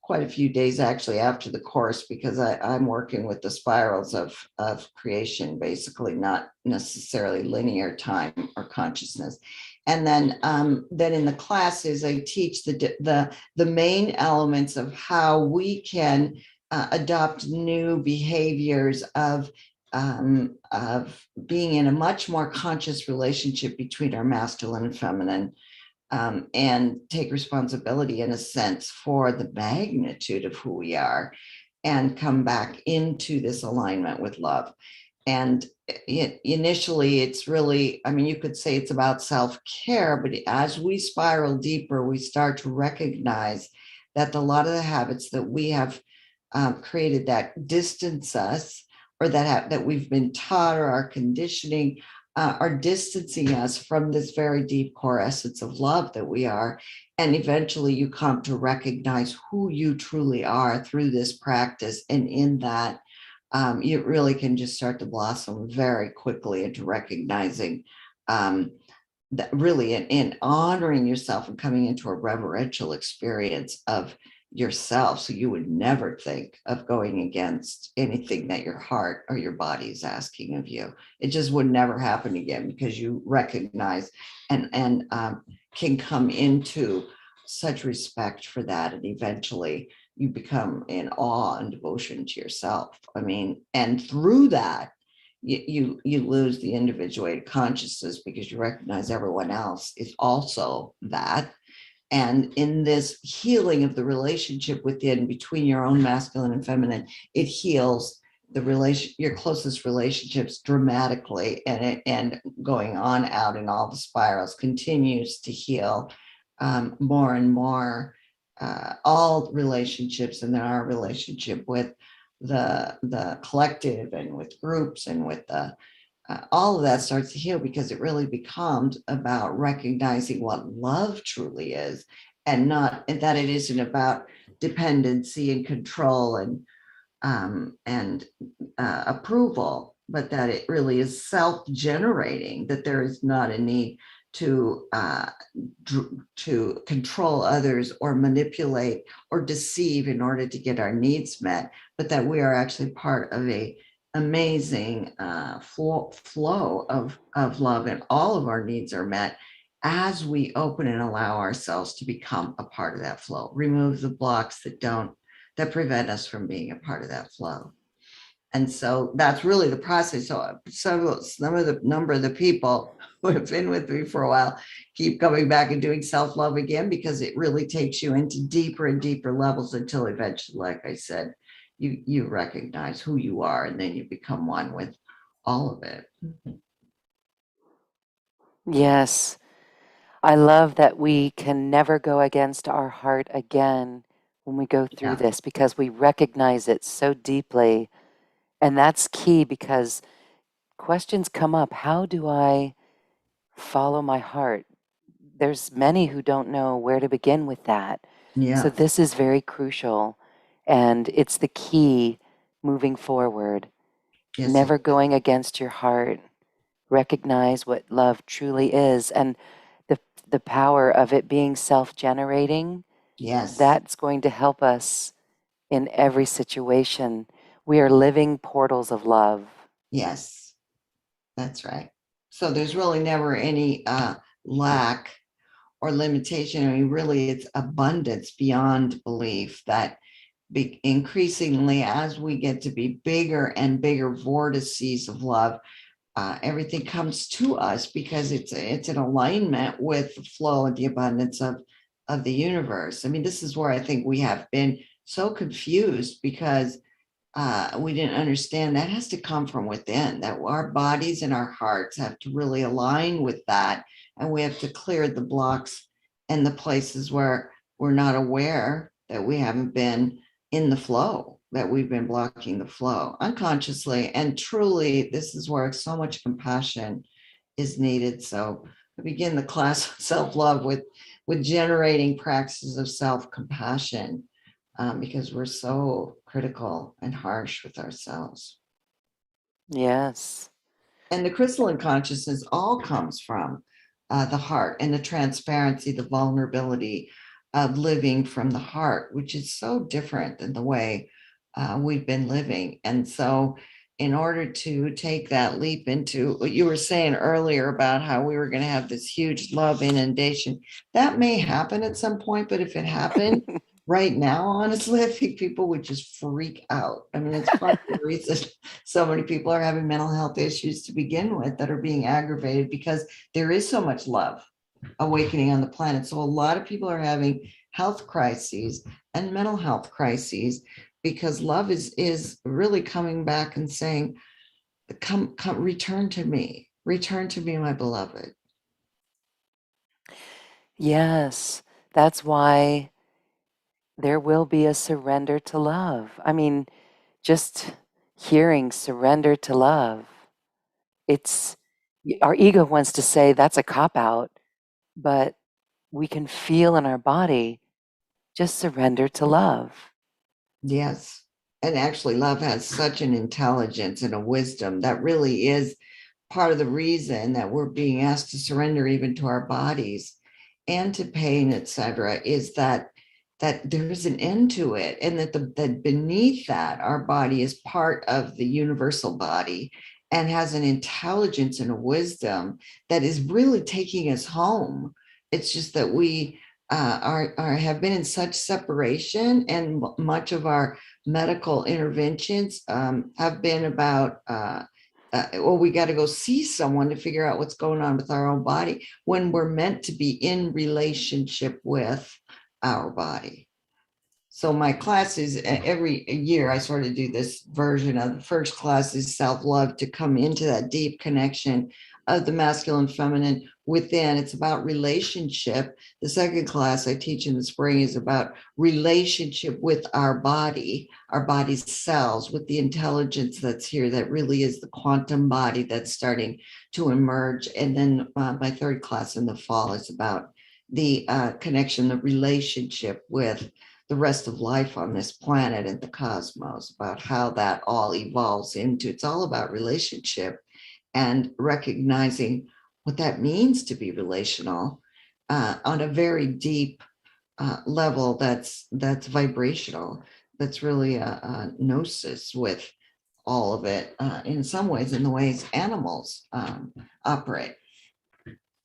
quite a few days actually after the course, because I'm working with the spirals of creation, basically, not necessarily linear time or consciousness. And then in the classes, I teach the main elements of how we can adopt new behaviors of being in a much more conscious relationship between our masculine and feminine, and take responsibility, in a sense, for the magnitude of who we are and come back into this alignment with love. And initially, it's really, I mean, you could say it's about self-care, but as we spiral deeper, we start to recognize that a lot of the habits that we have created that distance us, or that we've been taught, or our conditioning, are distancing us from this very deep core essence of love that we are. And eventually you come to recognize who you truly are through this practice. And in that, you really can just start to blossom very quickly into recognizing um, that really in honoring yourself and coming into a reverential experience of yourself. So you would never think of going against anything that your heart or your body is asking of you. It just would never happen again, because you recognize and can come into such respect for that. And eventually you become in awe and devotion to yourself. I mean, and through that, you lose the individuated consciousness, because you recognize everyone else is also that. And in this healing of the relationship within, between your own masculine and feminine, it heals your closest relationships dramatically, and going on out in all the spirals continues to heal more and more all relationships, and then our relationship with the collective, and with groups, and with the all of that starts to heal, because it really becomes about recognizing what love truly is, and that it isn't about dependency and control and approval, but that it really is self-generating, that there is not a need to to control others, or manipulate, or deceive in order to get our needs met, but that we are actually part of a amazing flow of love, and all of our needs are met as we open and allow ourselves to become a part of that flow, remove the blocks that prevent us from being a part of that flow. And so that's really the process. So some of the number of the people who have been with me for a while keep coming back and doing self-love again, because it really takes you into deeper and deeper levels, until eventually, like I said, you recognize who you are, and then you become one with all of it. Yes. I love that we can never go against our heart again when we go through Yeah. this, because we recognize it so deeply. And that's key, because questions come up. How do I follow my heart? There's many who don't know where to begin with that. So Yeah. this is very crucial, and it's the key moving forward. Yes. Never going against your heart. Recognize what love truly is, and the the power of it being self-generating. Yes. That's going to help us in every situation. We are living portals of love. Yes. That's right. So there's really never any lack or limitation. I mean, really, it's abundance beyond belief, that increasingly, as we get to be bigger and bigger vortices of love, everything comes to us, because it's in alignment with the flow and the abundance of the universe. I mean, this is where I think we have been so confused, because we didn't understand that has to come from within, that our bodies and our hearts have to really align with that. And we have to clear the blocks and the places where we're not aware that we haven't been in the flow, that we've been blocking the flow unconsciously. And truly, this is where so much compassion is needed. So I begin the class of self-love with generating practices of self-compassion, because we're so critical and harsh with ourselves. Yes. And the crystalline consciousness all comes from the heart, and the transparency, the vulnerability of living from the heart, which is so different than the way we've been living. And so, in order to take that leap into what you were saying earlier about how we were going to have this huge love inundation, that may happen at some point. But if it happened right now, honestly, I think people would just freak out. I mean, it's part of the reason so many people are having mental health issues to begin with, that are being aggravated, because there is so much love awakening on the planet. So a lot of people are having health crises and mental health crises, because love is really coming back and saying, come, return to me, my beloved. Yes, that's why there will be a surrender to love. I mean, just hearing surrender to love, it's our ego wants to say that's a cop out, but we can feel in our body just surrender to love. Yes. And actually, love has such an intelligence and a wisdom that really is part of the reason that we're being asked to surrender even to our bodies and to pain, etc., is that there's an end to it, and that beneath that, our body is part of the universal body and has an intelligence and a wisdom that is really taking us home. It's just that we are have been in such separation, and much of our medical interventions have been about well, we got to go see someone to figure out what's going on with our own body when we're meant to be in relationship with our body. So my classes, every year I sort of do this version of the first class is self-love, to come into that deep connection of the masculine feminine within. It's about relationship. The second class I teach in the spring is about relationship with our body, our body's cells, with the intelligence that's here, that really is the quantum body that's starting to emerge. And then my third class in the fall is about the connection, the relationship with the rest of life on this planet and the cosmos, about how that all evolves into. It's all about relationship and recognizing what that means to be relational on a very deep level that's vibrational, that's really a gnosis with all of it, in some ways, in the ways animals operate.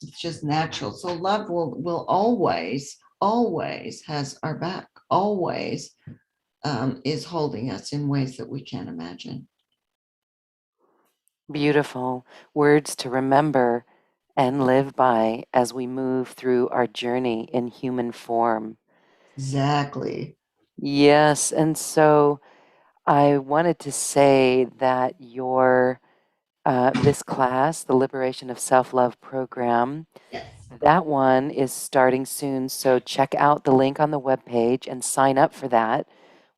It's just natural. So love will always has our back, always is holding us in ways that we can't imagine. Beautiful words to remember and live by as we move through our journey in human form. Exactly. Yes, and so I wanted to say that your this class, the Liberation of Self-Love program, Yes. that one is starting soon. So check out the link on the webpage and sign up for that.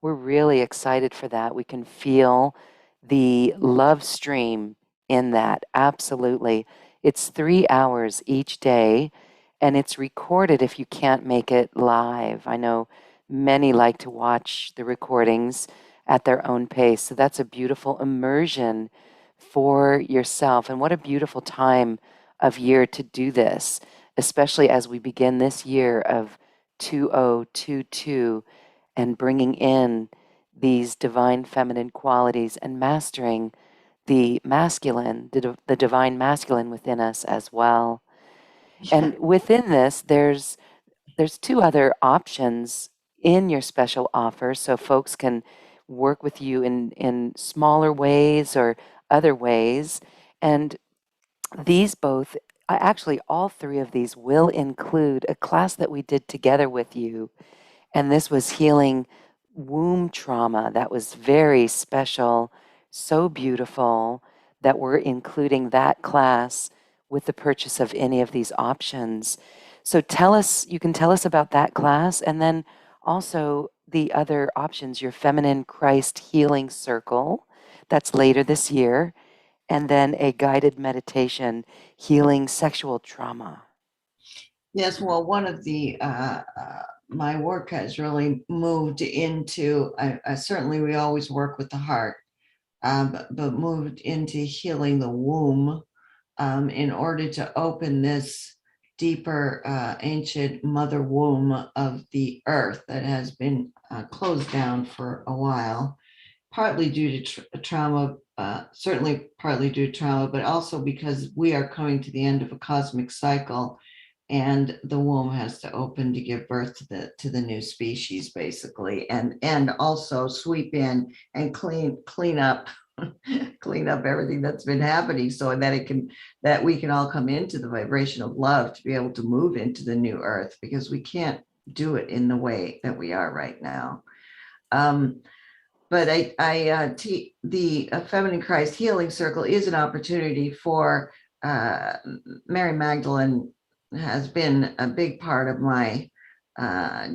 We're really excited for that. We can feel the love stream in that. Absolutely. It's 3 hours each day, and it's recorded if you can't make it live. I know many like to watch the recordings at their own pace. So that's a beautiful immersion for yourself. And what a beautiful time of year to do this, especially as we begin this year of 2022 and bringing in these divine feminine qualities and mastering the masculine, the divine masculine within us as well. Yeah. And within this, there's two other options in your special offer, so folks can work with you in smaller ways or other ways. And these both, actually, all three of these will include a class that we did together with you. And this was healing womb trauma. That was very special, so beautiful that we're including that class with the purchase of any of these options. So tell us, you can tell us about that class, and then also the other options, your Feminine Christ Healing Circle, that's later this year, and then a guided meditation healing sexual trauma. Yes, well, one of the my work has really moved into. Certainly, we always work with the heart, but moved into healing the womb in order to open this deeper, ancient mother womb of the earth that has been closed down for a while, partly due to trauma, certainly partly due to trauma, but also because we are coming to the end of a cosmic cycle, and the womb has to open to give birth to the new species, basically, and also sweep in and clean up clean up everything that's been happening, so that we can all come into the vibration of love to be able to move into the new earth, because we can't do it in the way that we are right now. Um, but the Feminine Christ Healing Circle is an opportunity for Mary Magdalene has been a big part of my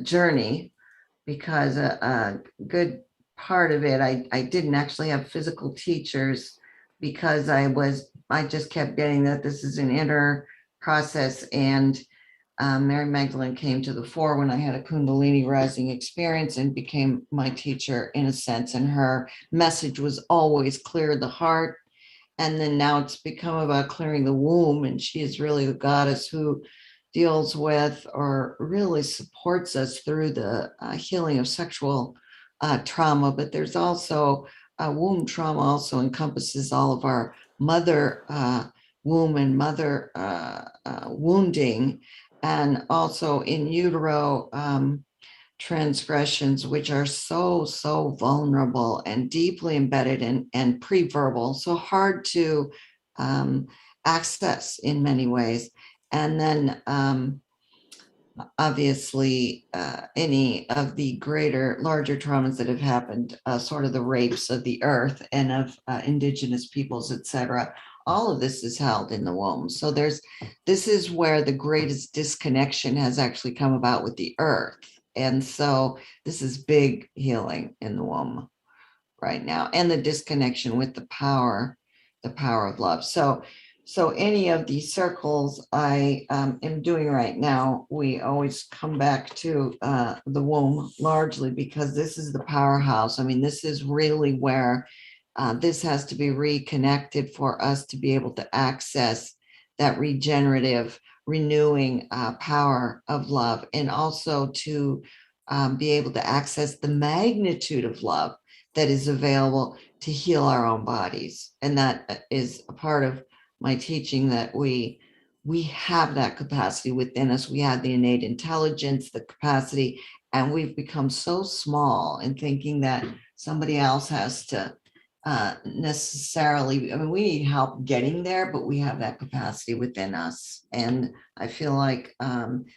journey, because a good part of it, I didn't actually have physical teachers, because I just kept getting that this is an inner process. And Mary Magdalene came to the fore when I had a Kundalini rising experience and became my teacher in a sense. And her message was always clear the heart. And then now it's become about clearing the womb. And she is really the goddess who deals with or really supports us through the healing of sexual trauma. But there's also womb trauma, also encompasses all of our mother womb and mother wounding, and also in utero transgressions, which are so vulnerable and deeply embedded and pre-verbal, so hard to access in many ways. And then obviously any of the larger traumas that have happened, sort of the rapes of the earth and of indigenous peoples, etc. All of this is held in the womb. So this is where the greatest disconnection has actually come about with the earth. And so this is big healing in the womb right now, and the disconnection with the power of love. So any of these circles I am doing right now, we always come back to the womb, largely because this is the powerhouse. I mean, this is really where this has to be reconnected for us to be able to access that regenerative, renewing power of love, and also to be able to access the magnitude of love that is available to heal our own bodies. And that is a part of my teaching, that we have that capacity within us. We have the innate intelligence, the capacity, and we've become so small in thinking that somebody else has to necessarily, I mean, we need help getting there, but we have that capacity within us. And I feel like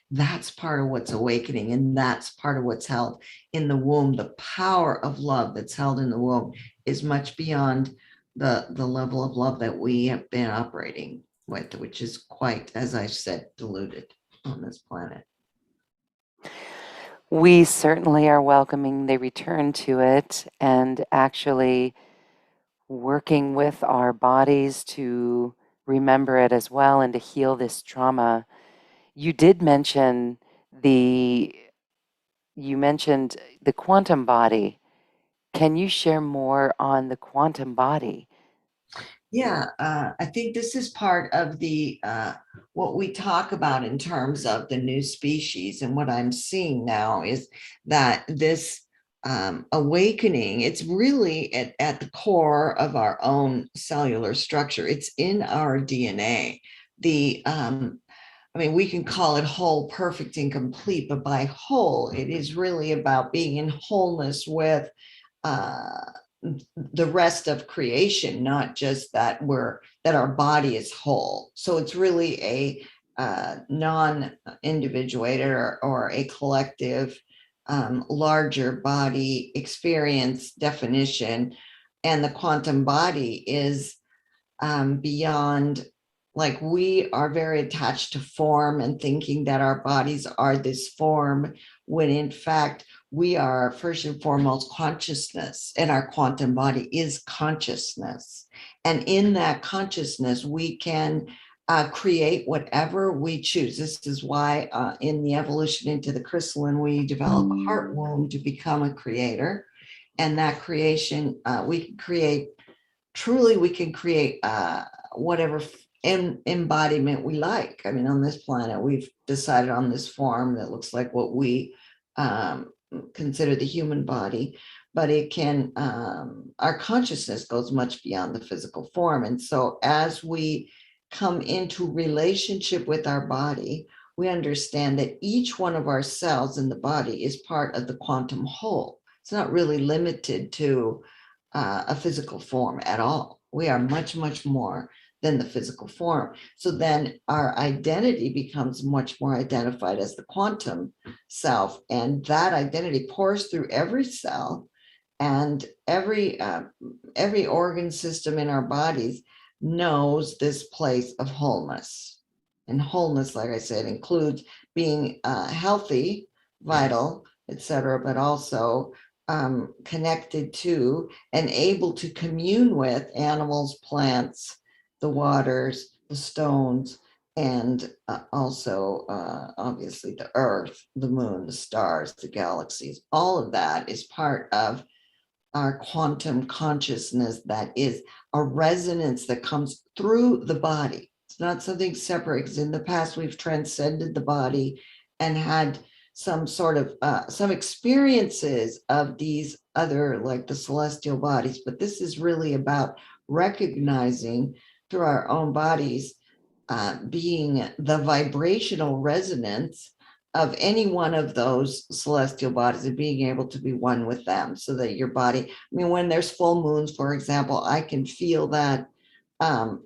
that's part of what's awakening, and that's part of what's held in the womb. The power of love that's held in the womb is much beyond the level of love that we have been operating with, which is quite, as I said, diluted on this planet. We certainly are welcoming the return to it, and actually working with our bodies to remember it as well and to heal this trauma. You did mention the quantum body. Can you share more on the quantum body? Yeah, I think this is part of the what we talk about in terms of the new species. And what I'm seeing now is that this awakening, it's really at the core of our own cellular structure. It's in our DNA. I mean, we can call it whole, perfect, and complete, but by whole, it is really about being in wholeness with uh, the rest of creation, not just that our body is whole. So it's really a non-individuated or a collective larger body experience definition. And the quantum body is beyond, like, we are very attached to form and thinking that our bodies are this form, when in fact we are first and foremost consciousness, and our quantum body is consciousness. And in that consciousness, we can create whatever we choose. This is why in the evolution into the crystalline, we develop a heart womb to become a creator. And that creation, we can create, truly, we can create whatever embodiment we like. I mean, on this planet, we've decided on this form that looks like what we consider the human body, but it can, our consciousness goes much beyond the physical form. And so as we come into relationship with our body, we understand that each one of our cells in the body is part of the quantum whole. It's not really limited to a physical form at all. We are much more than the physical form. So then our identity becomes much more identified as the quantum self. And that identity pours through every cell And every organ system in our bodies knows this place of wholeness. And wholeness, like I said, includes being healthy, vital, etc., but also connected to and able to commune with animals, plants, the waters, the stones, and also obviously the earth, the moon, the stars, the galaxies. All of that is part of our quantum consciousness, that is a resonance that comes through the body. It's not something separate, because in the past we've transcended the body and had some sort of some experiences of these other, like the celestial bodies, but this is really about recognizing through our own bodies being the vibrational resonance of any one of those celestial bodies and being able to be one with them, so that your body, I mean, when there's full moons, for example, I can feel that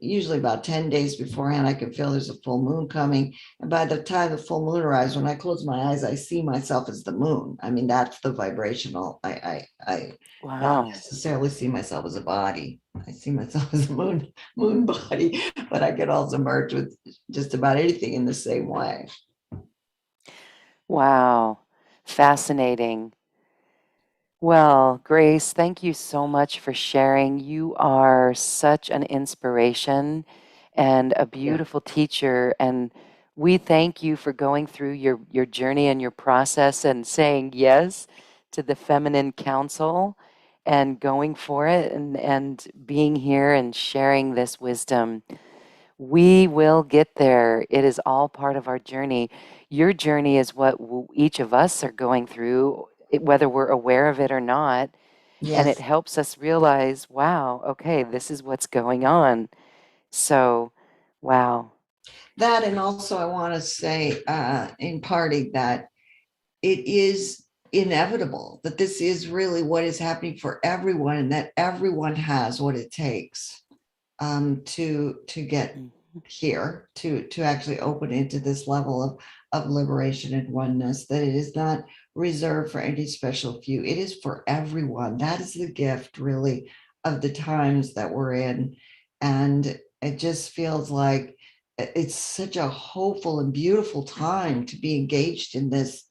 usually about 10 days beforehand. I can feel there's a full moon coming. And by the time the full moon arrives, when I close my eyes, I see myself as the moon. I mean, that's the vibrational. I don't Wow. necessarily see myself as a body. I see myself as a moon body, but I can also merge with just about anything in the same way. Wow. Fascinating. Well, Grace, thank you so much for sharing. You are such an inspiration and a Yeah. beautiful teacher. And we thank you for going through your journey and your process and saying yes to the Feminine Council and going for it and being here and sharing this wisdom. We will get there. It is all part of our journey. Your journey is what each of us are going through, whether we're aware of it or not. And it Yes. helps us realize, wow, okay, this is what's going on. So, wow. That, and also I want to say in parting that it is inevitable, that this is really what is happening for everyone, and that everyone has what it takes to get Mhm. here, to actually open into this level of liberation and oneness, that it is not reserved for any special few. It is for everyone. That is the gift, really, of the times that we're in. And it just feels like it's such a hopeful and beautiful time to be engaged in this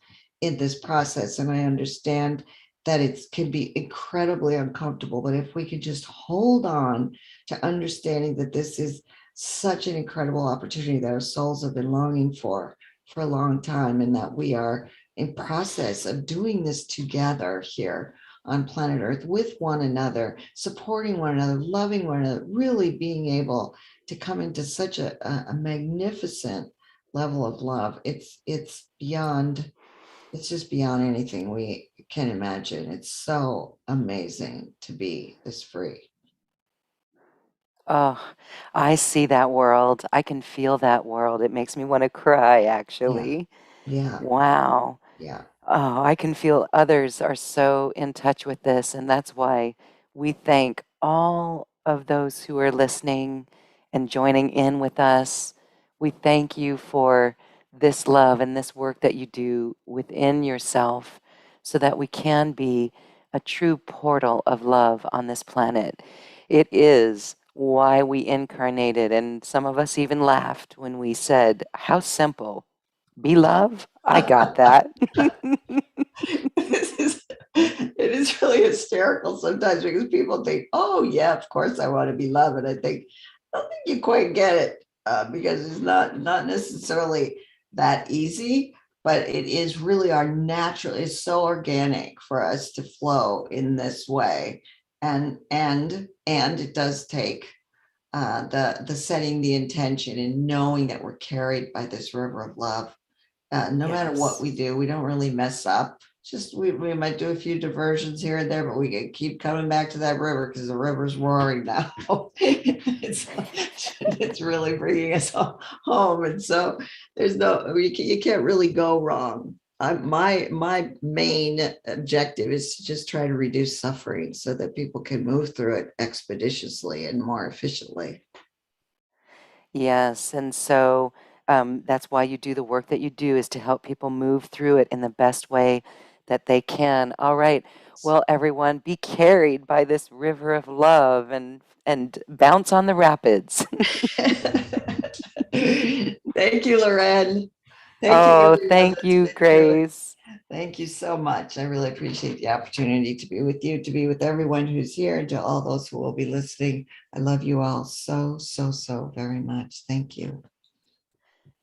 process. And I understand that it can be incredibly uncomfortable, but if we could just hold on to understanding that this is such an incredible opportunity that our souls have been longing for a long time, and that we are in process of doing this together here on planet Earth with one another, supporting one another, loving one another, really being able to come into such a magnificent level of love. It's beyond, it's just beyond anything we can imagine. It's so amazing to be this free. Oh, I see that world. I can feel that world. It makes me want to cry, Yeah, actually. yeah, Wow. yeah. Oh, I can feel others are so in touch with this, and that's why we thank all of those who are listening and joining in with us. We thank you for this love and this work that you do within yourself so that we can be a true portal of love on this planet. It is why we incarnated, and some of us even laughed when we said, how simple. Be love? I got that. It is really hysterical sometimes, because people think, oh yeah, of course I want to be loved. And I don't think you quite get it, because it's not necessarily that easy, but it is really our natural, it's so organic for us to flow in this way. And it does take the setting the intention and knowing that we're carried by this river of love. No matter what Yes. we do, we don't really mess up. Just we might do a few diversions here and there, but we can keep coming back to that river, because the river's roaring now. It's really bringing us home, and so there's no, you can't really go wrong. My main objective is to just try to reduce suffering so that people can move through it expeditiously and more efficiently. Yes. And so that's why you do the work that you do, is to help people move through it in the best way that they can. All right. Well, everyone, be carried by this river of love and bounce on the rapids. Thank you, Loren. Thank you, Oh, everyone thank that's you, been here. Grace. Thank you so much. I really appreciate the opportunity to be with you, to be with everyone who's here, and to all those who will be listening. I love you all so, so, so very much. Thank you.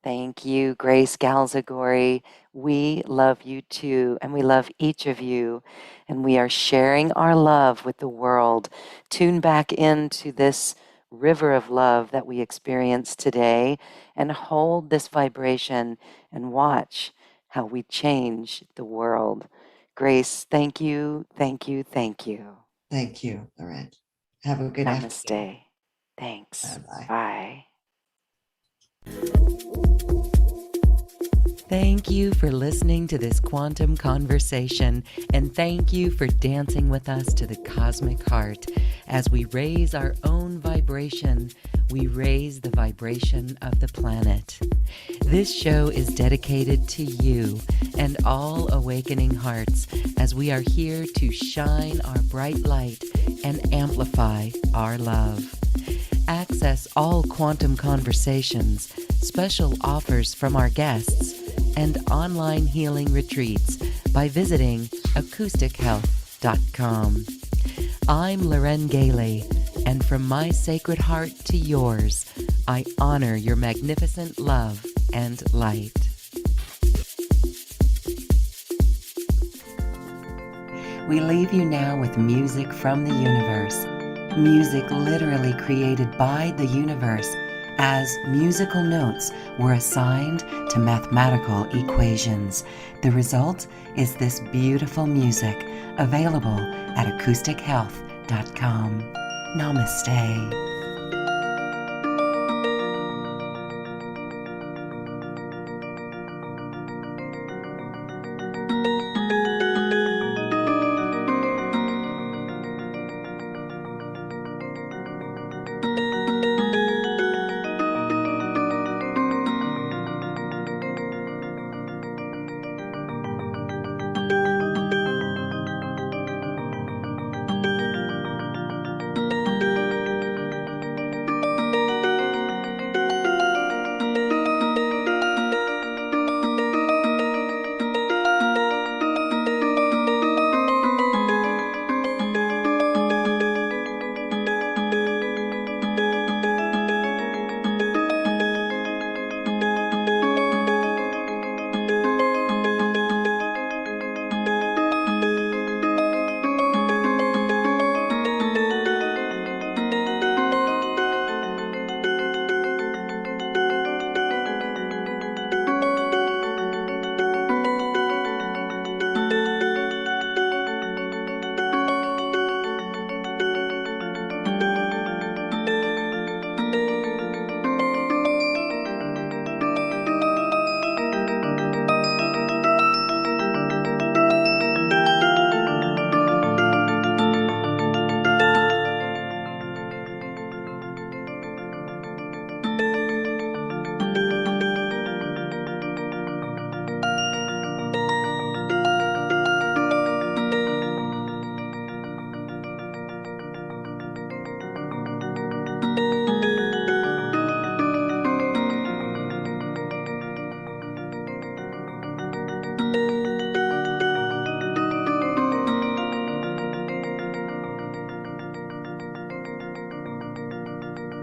Thank you, Grace Galzagorry. We love you too, and we love each of you, and we are sharing our love with the world. Tune back into this river of love that we experience today and hold this vibration and watch how we change the world. Grace, thank you, thank you, thank you. Thank you, Loren. Have a good afternoon. Namaste. Thanks. Bye-bye. Bye. Thank you for listening to this quantum conversation, and thank you for dancing with us to the cosmic heart. As we raise our own vibration, we raise the vibration of the planet. This show is dedicated to you and all awakening hearts, as we are here to shine our bright light and amplify our love. Access all quantum conversations, special offers from our guests, and online healing retreats by visiting acoustichealth.com. I'm Loren Gailey, and from my sacred heart to yours, I honor your magnificent love and light. We leave you now with music from the universe. Music literally created by the universe, as musical notes were assigned to mathematical equations. The result is this beautiful music, available at acoustichealth.com. Namaste.